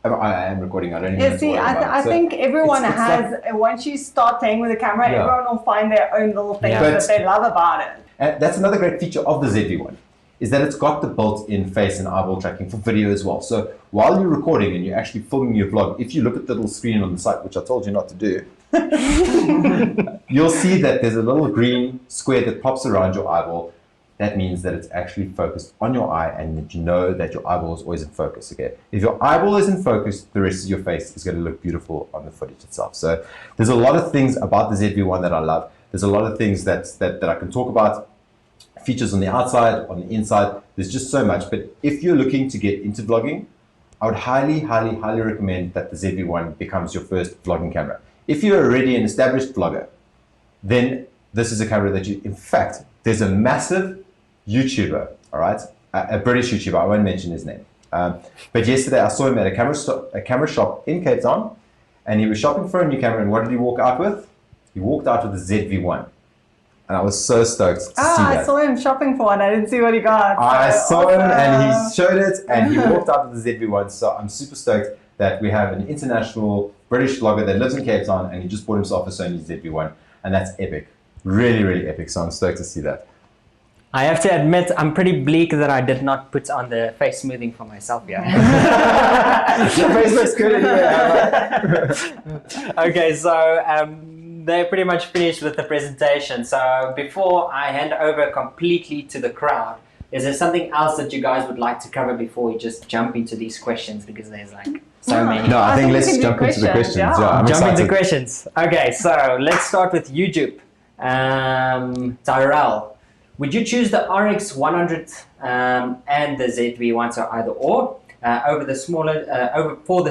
Speaker 4: I am recording. I don't even know.
Speaker 3: See, I think everyone has, like, once you start playing with the camera, everyone will find their own little things that they love about it.
Speaker 4: And that's another great feature of the ZV-1, is that it's got the built-in face and eyeball tracking for video as well. So while you're recording and you're actually filming your vlog, if you look at the little screen on the side, which I told you not to do, you'll see that there's a little green square that pops around your eyeball. That means that it's actually focused on your eye, and that you know that your eyeball is always in focus. Okay, if your eyeball is in focus, the rest of your face is going to look beautiful on the footage itself. So there's a lot of things about the ZV-1 that I love. There's a lot of things that I can talk about. Features on the outside, on the inside. There's just so much. But if you're looking to get into vlogging, I would highly, highly, highly recommend that the ZV-1 becomes your first vlogging camera. If you're already an established vlogger, then this is a camera that you, in fact, there's a massive YouTuber, all right, a British YouTuber, I won't mention his name. But yesterday I saw him at a camera shop in Cape Town, and he was shopping for a new camera, and what did he walk out with? He walked out with the ZV-1. And I was so stoked to see that.
Speaker 3: I saw him shopping for one. I didn't see what he got.
Speaker 4: I saw him and he showed it, and he walked out with the ZV-1. So I'm super stoked that we have an international British vlogger that lives in Cape Town, and he just bought himself a Sony ZV-1. And that's epic. Really, really epic. So I'm stoked to see that.
Speaker 2: I have to admit, I'm pretty bleak that I did not put on the face smoothing for myself here.
Speaker 4: Your face looks good anyway.
Speaker 2: Okay, so they're pretty much finished with the presentation. So before I hand over completely to the crowd, is there something else that you guys would like to cover before we just jump into these questions? Because there's like so many.
Speaker 4: No, I think let's jump into the questions. Yeah,
Speaker 2: jump into questions. Okay, so let's start with YouTube. Tyrell. Would you choose the RX 100 and the ZV-1, so either or, over the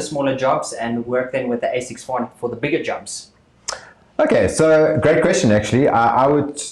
Speaker 2: smaller jobs, and work then with the A6400 for the bigger jobs?
Speaker 4: Okay, so great question actually. I would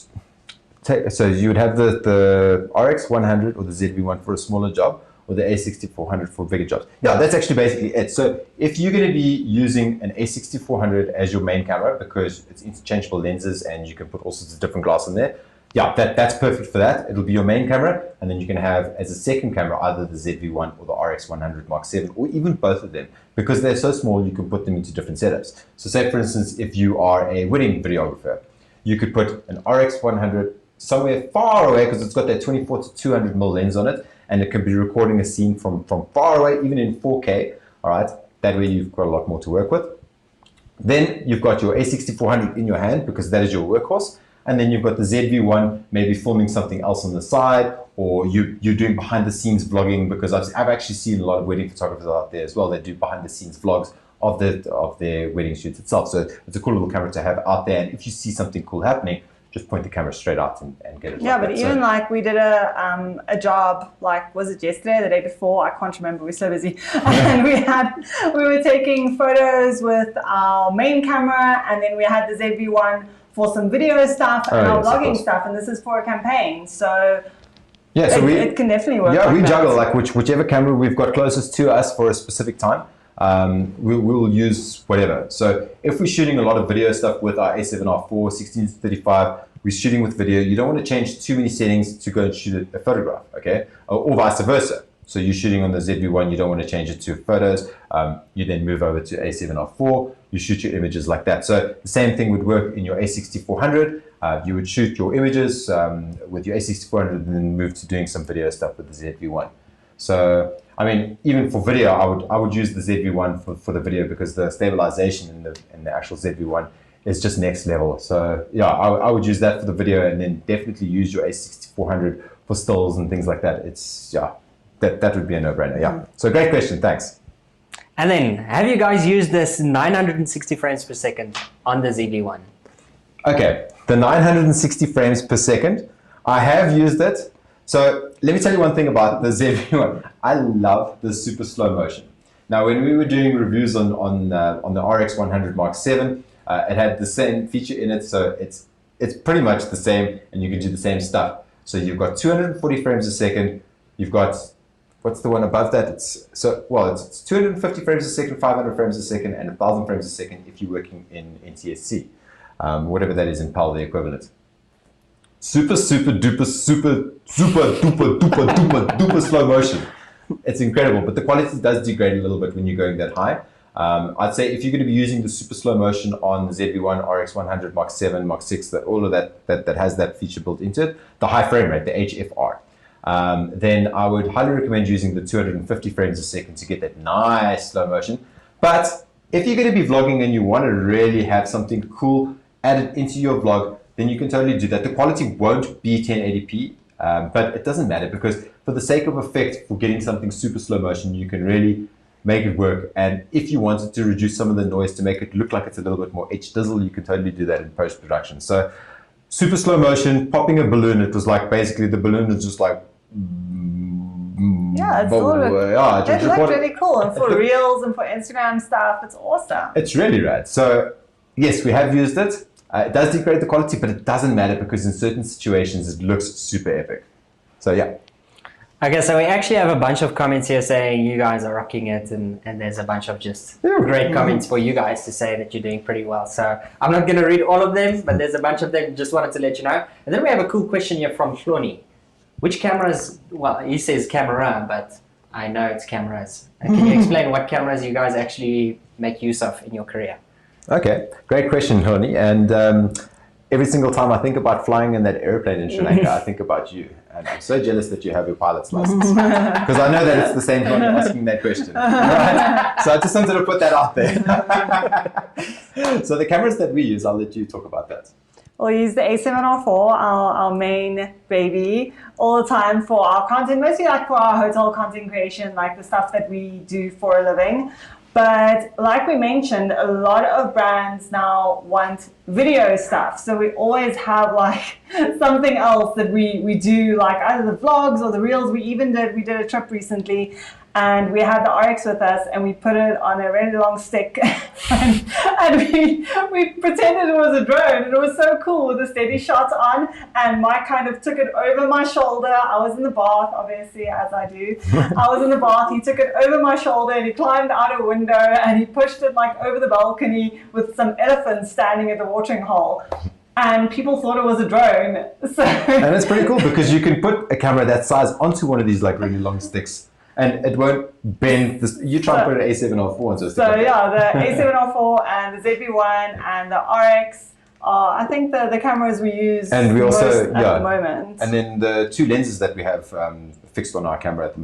Speaker 4: take, so you would have the RX 100 or the ZV-1 for a smaller job, or the A6400 for bigger jobs. Yeah, that's actually basically it. So if you're going to be using an A6400 as your main camera, because it's interchangeable lenses and you can put all sorts of different glass in there, yeah, that's perfect for that. It'll be your main camera, and then you can have as a second camera either the ZV-1 or the RX 100 Mark 7, or even both of them. Because they're so small, you can put them into different setups. So say, for instance, if you are a wedding videographer, you could put an RX 100 somewhere far away, because it's got that 24 to 200 mm lens on it, and it can be recording a scene from far away, even in 4K, all right? That way you've got a lot more to work with. Then you've got your A6400 in your hand, because that is your workhorse. and then you've got the ZV-1 maybe filming something else on the side, or you're doing behind the scenes vlogging, because I've actually seen a lot of wedding photographers out there as well. They do behind the scenes vlogs of their wedding shoots itself. So it's a cool little camera to have out there, and if you see something cool happening, just point the camera straight out and get it.
Speaker 3: Yeah,
Speaker 4: like
Speaker 3: but
Speaker 4: that.
Speaker 3: even like we did a job, like, was it yesterday or the day before? I can't remember, we're so busy. And we were taking photos with our main camera, and then we had the ZV-1 for some video stuff and our vlogging stuff, and this is for a campaign. So
Speaker 4: yeah, so
Speaker 3: it can definitely work.
Speaker 4: Yeah,
Speaker 3: like
Speaker 4: we
Speaker 3: that.
Speaker 4: juggle like whichever camera we've got closest to us for a specific time. We'll use whatever. So if we're shooting a lot of video stuff with our A7R4 16-35, we're shooting with video. You don't want to change too many settings to go and shoot a photograph, okay? Or vice versa. So you're shooting on the ZV-1, you don't want to change it to photos. You then move over to A7R4, you shoot your images like that. So the same thing would work in your A6400. You would shoot your images with your A6400 and then move to doing some video stuff with the ZV-1. So, I mean, even for video, I would use the ZV-1 for the video, because the stabilization in the actual ZV-1 is just next level. So yeah, I would use that for the video, and then definitely use your A6400 for stills and things like that. It's, yeah, that would be a no-brainer, yeah. So great question, thanks.
Speaker 2: And then, have you guys used this 960 frames per second on the ZV-1?
Speaker 4: Okay, the 960 frames per second, I have used it. So let me tell you one thing about the ZV-1. I love the super slow motion. Now, when we were doing reviews on the RX 100 Mark 7, it had the same feature in it, so it's pretty much the same, and you can do the same stuff. So you've got 240 frames a second. You've got, what's the one above that? It's 250 frames a second, 500 frames a second, and 1,000 frames a second if you're working in NTSC, whatever that is in PAL, the equivalent. Super duper slow motion. It's incredible, but the quality does degrade a little bit when you're going that high. I'd say if you're going to be using the super slow motion on the ZV-1, RX 100, Mark 7, Mark 6, all of that has that feature built into it, the high frame rate, the HFR, then I would highly recommend using the 250 frames a second to get that nice slow motion. But if you're going to be vlogging and you want to really have something cool added into your vlog, then you can totally do that. The quality won't be 1080p, but it doesn't matter, because for the sake of effect, for getting something super slow motion, you can really make it work. And if you wanted to reduce some of the noise to make it look like it's a little bit more H-dizzle, you can totally do that in post-production. So super slow motion, popping a balloon, it was like basically the balloon is just like...
Speaker 3: Yeah, it's it looked really cool. And for Reels and for Instagram stuff, it's awesome.
Speaker 4: It's really rad. So yes, we have used it. It does degrade the quality, but it doesn't matter, because in certain situations it looks super epic. So yeah.
Speaker 2: Okay, so we actually have a bunch of comments here saying you guys are rocking it, and there's a bunch of just great comments for you guys to say that you're doing pretty well. So I'm not going to read all of them, but there's a bunch of them. Just wanted to let you know. And then we have a cool question here from Sony. Which cameras, well, he says camera, but I know it's cameras. Can you explain what cameras you guys actually make use of in your career?
Speaker 4: Okay, great question, Honey. And every single time I think about flying in that airplane in Sri Lanka, I think about you. And I'm so jealous that you have your pilot's license, because I know that it's the same Honey asking that question. Right? So I just wanted to put that out there. So the cameras that we use, I'll let you talk about that.
Speaker 3: We'll use the A7R4, our main baby, all the time for our content, mostly like for our hotel content creation, like the stuff that we do for a living. But like we mentioned, a lot of brands now want video stuff. So we always have like something else that we do, like either the vlogs or the reels. We did a trip recently, and we had the RX with us, and we put it on a really long stick, and we pretended it was a drone, and it was so cool with the steady shots on, and Mike kind of took it over my shoulder. I was in the bath, obviously, as I do. I was in the bath, he took it over my shoulder, and he climbed out a window, and he pushed it like over the balcony with some elephants standing at the watering hole. And people thought it was a drone. So.
Speaker 4: And it's pretty cool, because you can put a camera that size onto one of these like really long sticks, and it won't bend. You try and put an A7R4 into a stick.
Speaker 3: So yeah, the A7R4 and the ZV-1 and the RX are, I think, the cameras we use
Speaker 4: and we also,
Speaker 3: most at the moment.
Speaker 4: And then the two lenses that we have fixed on our camera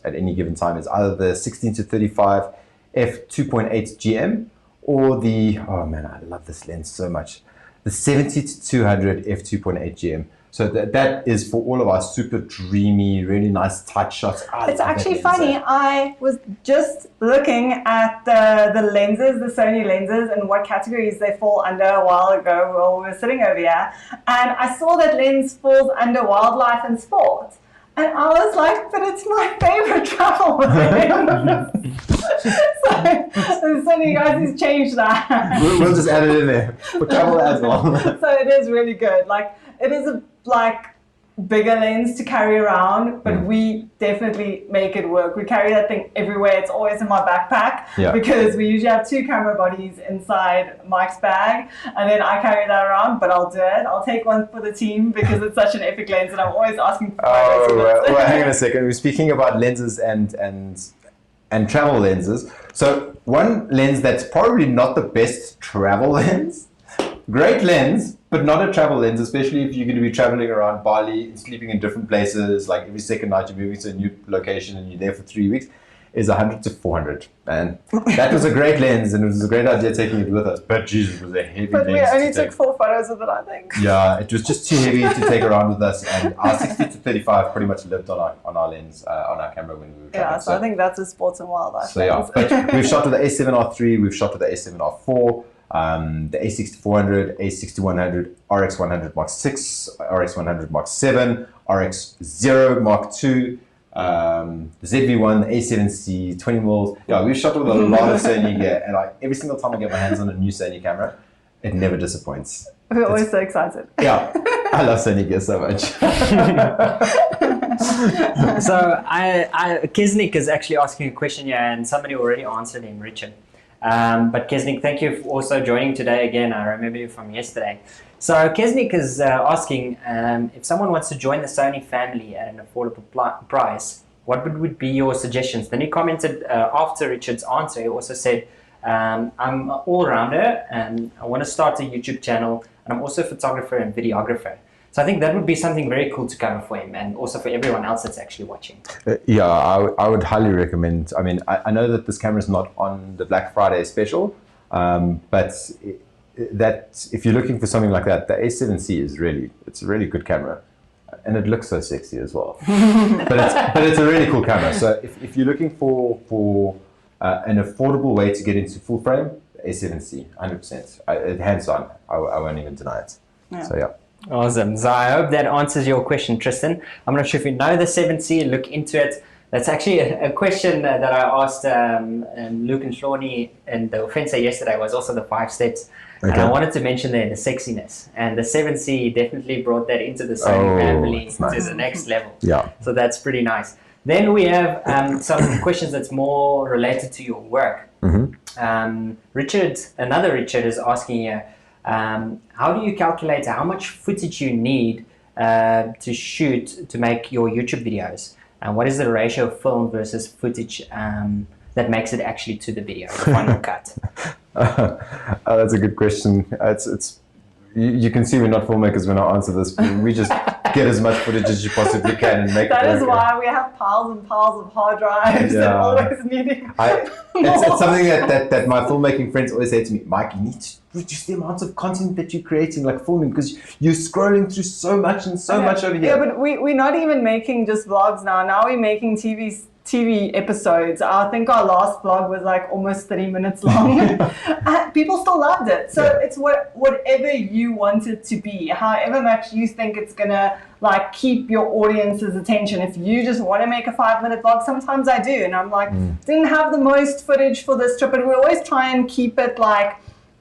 Speaker 4: at any given time is either the 16-35 f2.8 GM or the, oh man, I love this lens so much, the 70 to 200 f2.8 GM. So that is for all of our super dreamy, really nice tight shots.
Speaker 3: It's actually funny. I was just looking at the lenses, the Sony lenses, and what categories they fall under a while ago while we were sitting over here. And I saw that lens falls under wildlife and sport. And I was like, but it's my favorite travel lens. So you guys has changed that.
Speaker 4: We'll just add it in there for travel as well.
Speaker 3: So it is really good. Like, it is a bigger lens to carry around, but we definitely make it work. We carry that thing everywhere. It's always in my backpack because we usually have 2 camera bodies inside Mike's bag, and then I carry that around, but I'll do it. I'll take one for the team because it's such an epic lens, and I'm always asking for photos.
Speaker 4: Well, hang on a second. We're speaking about lenses and travel lenses. So one lens that's probably not the best travel lens, great lens, but not a travel lens, especially if you're going to be traveling around Bali and sleeping in different places, like every second night you're moving to a new location and you're there for 3 weeks, is 100 to 400. And that was a great lens, and it was a great idea taking it with us. But Jesus, it was a heavy lens.
Speaker 3: But we only took 4 photos of it, I think.
Speaker 4: Yeah, it was just too heavy to take around with us. And our 60 to 35 pretty much lived on our lens, on our camera when we were traveling.
Speaker 3: Yeah, so I think that's a sports and wildlife.
Speaker 4: So yeah, but we've shot with the A7R3, we've shot with the A7R4. The A6400, A6100, RX100 Mark 6, RX100 Mark 7, RX0 Mark 2, the ZV1, the A7C, 20 mils. Yeah, we've shot with a lot of Sony gear, and every single time I get my hands on a new Sony camera, it never disappoints.
Speaker 3: We're always so excited.
Speaker 4: Yeah, I love Sony gear so much.
Speaker 2: So Kesnik is actually asking a question here, and somebody already answered him, Richard. But Kesnik, thank you for also joining today again. I remember you from yesterday. So Kesnik is asking if someone wants to join the Sony family at an affordable price, what would be your suggestions? Then he commented after Richard's answer, he also said, I'm an all-rounder and I want to start a YouTube channel, and I'm also a photographer and videographer. So I think that would be something very cool to cover for him, and also for everyone else that's actually watching.
Speaker 4: Yeah, I would highly recommend. I mean, I know that this camera is not on the Black Friday special, but that if you're looking for something like that, the A7C it's a really good camera, and it looks so sexy as well. but it's a really cool camera. So if you're looking for an affordable way to get into full frame, the A7C, 100%. Hands on, I won't even deny it. Yeah. So yeah.
Speaker 2: Awesome. So I hope that answers your question, Tristan. I'm not sure if you know the 7C, look into it. That's actually a question that I asked Luke and Shawnee in the offensive yesterday, was also the 5 steps. Okay. And I wanted to mention there the sexiness. And the 7C definitely brought that into the Sony family to the next level. Yeah. So that's pretty nice. Then we have some questions that's more related to your work. Mm-hmm. Another Richard is asking here, how do you calculate how much footage you need to shoot to make your YouTube videos? And what is the ratio of film versus footage that makes it actually to the video, the final cut?
Speaker 4: That's a good question. You can see we're not filmmakers when I answer this. We just get as much footage as you possibly can and make
Speaker 3: that
Speaker 4: it.
Speaker 3: That is why we have piles and piles of hard drives and always needing
Speaker 4: it's something that my filmmaking friends always say to me, Mike, you need to reduce the amount of content that you're creating, like filming, because you're scrolling through so much and so much over here.
Speaker 3: Yeah, but we're not even making just vlogs now. Now we're making TV episodes. I think our last vlog was like almost 30 minutes long. And people still loved it. So it's whatever you want it to be, however much you think it's gonna like keep your audience's attention. If you just want to make a 5-minute vlog, sometimes I do, and I'm like, didn't have the most footage for this trip, but we always try and keep it like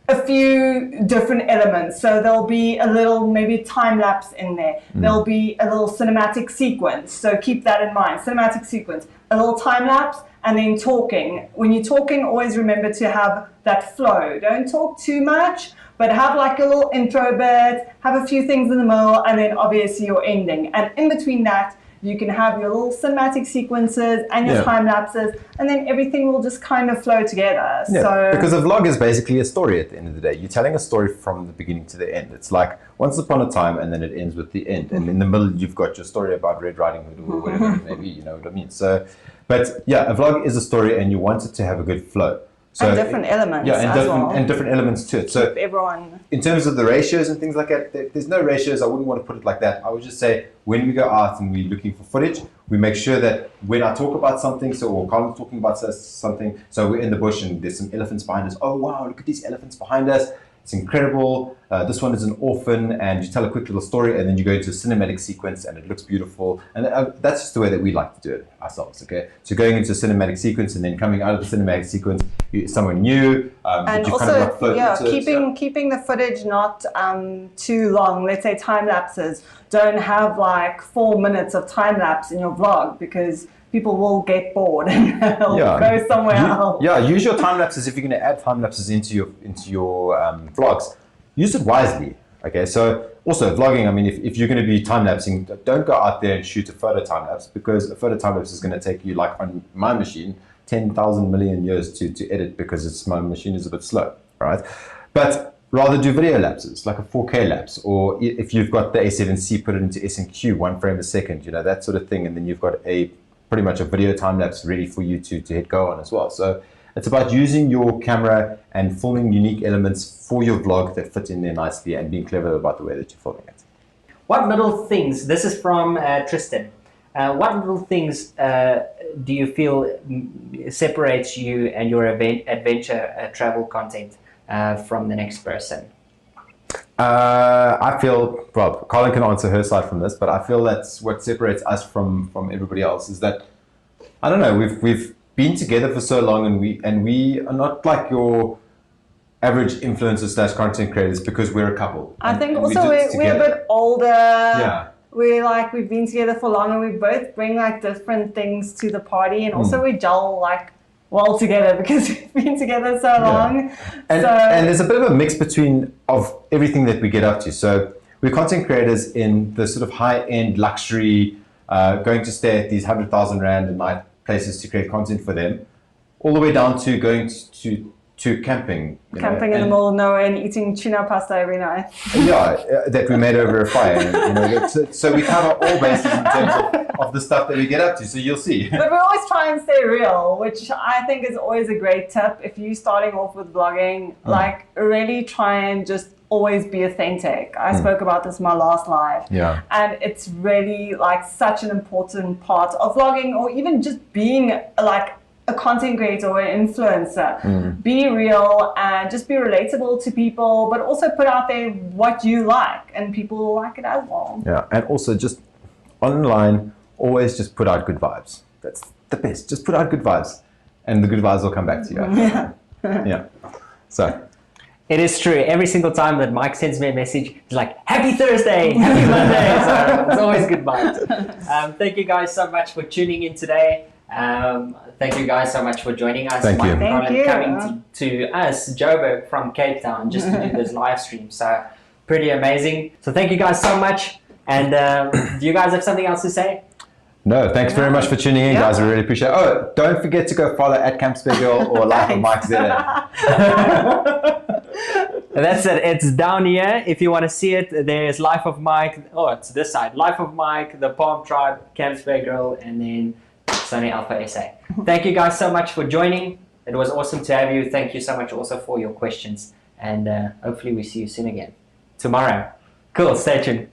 Speaker 3: a few different elements. So there'll be a little maybe time lapse in there. There'll be a little cinematic sequence. So keep that in mind. Cinematic sequence, a little time lapse, and then talking. When you're talking, always remember to have that flow. Don't talk too much, but have like a little intro bit, have a few things in the middle, and then obviously your ending. And in between that, you can have your little cinematic sequences and your time lapses, and then everything will just kind of flow together.
Speaker 4: Yeah,
Speaker 3: so
Speaker 4: because a vlog is basically a story at the end of the day. You're telling a story from the beginning to the end. It's like once upon a time, and then it ends with the end. And in the middle, you've got your story about Red Riding Hood or whatever it may be, you know what I mean? So, but yeah, a vlog is a story, and you want it to have a good flow. So
Speaker 3: and different elements
Speaker 4: and different elements to it. So
Speaker 3: everyone.
Speaker 4: In terms of the ratios and things like that, there's no ratios. I wouldn't want to put it like that. I would just say when we go out and we're looking for footage, we make sure that when I talk about something, or Carlinn's talking about something, so we're in the bush and there's some elephants behind us. Oh wow, look at these elephants behind us. It's incredible. This one is an orphan, and you tell a quick little story, and then you go into a cinematic sequence, and it looks beautiful. And that's just the way that we like to do it ourselves. Okay, so going into a cinematic sequence, and then coming out of the cinematic sequence, someone new.
Speaker 3: And also, keeping the footage not too long. Let's say time lapses. Don't have like 4 minutes of time lapse in your vlog, because people will get bored and they'll go somewhere else.
Speaker 4: Yeah, use your time lapses if you're going to add time lapses into your vlogs. Use it wisely. Okay, so also vlogging. I mean, if you're going to be time lapsing, don't go out there and shoot a photo time lapse, because a photo time lapse is going to take you, like on my machine, 10,000 million years to edit, because my machine is a bit slow. All right, but rather do video lapses, like a 4K lapse, or if you've got the A7C, put it into S&Q, 1 frame a second, that sort of thing, and then you've got pretty much a video time lapse ready for you to hit go on as well. So it's about using your camera and filming unique elements for your vlog that fit in there nicely, and being clever about the way that you're filming it.
Speaker 2: What little things, this is from Tristan, what little things do you feel separates you and your adventure travel content from the next person?
Speaker 4: I feel, well, Carlinn can answer her side from this, but I feel that's what separates us from everybody else, is that, I don't know, we've been together for so long, and we are not like your average influencers / content creators, because we're a couple.
Speaker 3: I think also we're a bit older.
Speaker 4: Yeah.
Speaker 3: We've been together for long, and we both bring like different things to the party, and also we gel like well together, because we've been together so long.
Speaker 4: And there's a bit of a mix of everything that we get up to. So we're content creators in the sort of high-end luxury, going to stay at these 100,000 Rand a night places to create content for them, all the way down to going to camping.
Speaker 3: Camping in the middle of nowhere and eating tuna pasta every night.
Speaker 4: Yeah, that we made over a fire. So we cover all bases in terms of the stuff that we get up to, so you'll see.
Speaker 3: But we always try and stay real, which I think is always a great tip. If you're starting off with vlogging, like really try and just always be authentic. I spoke about this in my last live.
Speaker 4: Yeah.
Speaker 3: And it's really like such an important part of vlogging, or even just being like a content creator or an influencer. Be real and just be relatable to people, but also put out there what you like, and people will like it as well.
Speaker 4: Yeah, and also just online, always just put out good vibes. That's the best. Just put out good vibes, and the good vibes will come back to you. Yeah. So.
Speaker 2: It is true. Every single time that Mike sends me a message, he's like, "Happy Thursday, happy Monday." So it's always good vibes. Thank you guys so much for tuning in today. Thank you guys so much for joining us.
Speaker 4: Thank you.
Speaker 3: Thank you.
Speaker 2: Coming to us, Joburg from Cape Town, just to do this live stream. So pretty amazing. So thank you guys so much. And do you guys have something else to say?
Speaker 4: No, thanks very much for tuning in, guys. We really appreciate it. Oh, don't forget to go follow @CampsPearGirl or Life of Mike Zeller.
Speaker 2: That's it. It's down here. If you want to see it, there's Life of Mike. Oh, it's this side. Life of Mike, the Palm Tribe, CampsPearGirl, and then Sony Alpha SA. Thank you guys so much for joining. It was awesome to have you. Thank you so much also for your questions. And hopefully we see you soon again. Tomorrow. Cool. Stay tuned.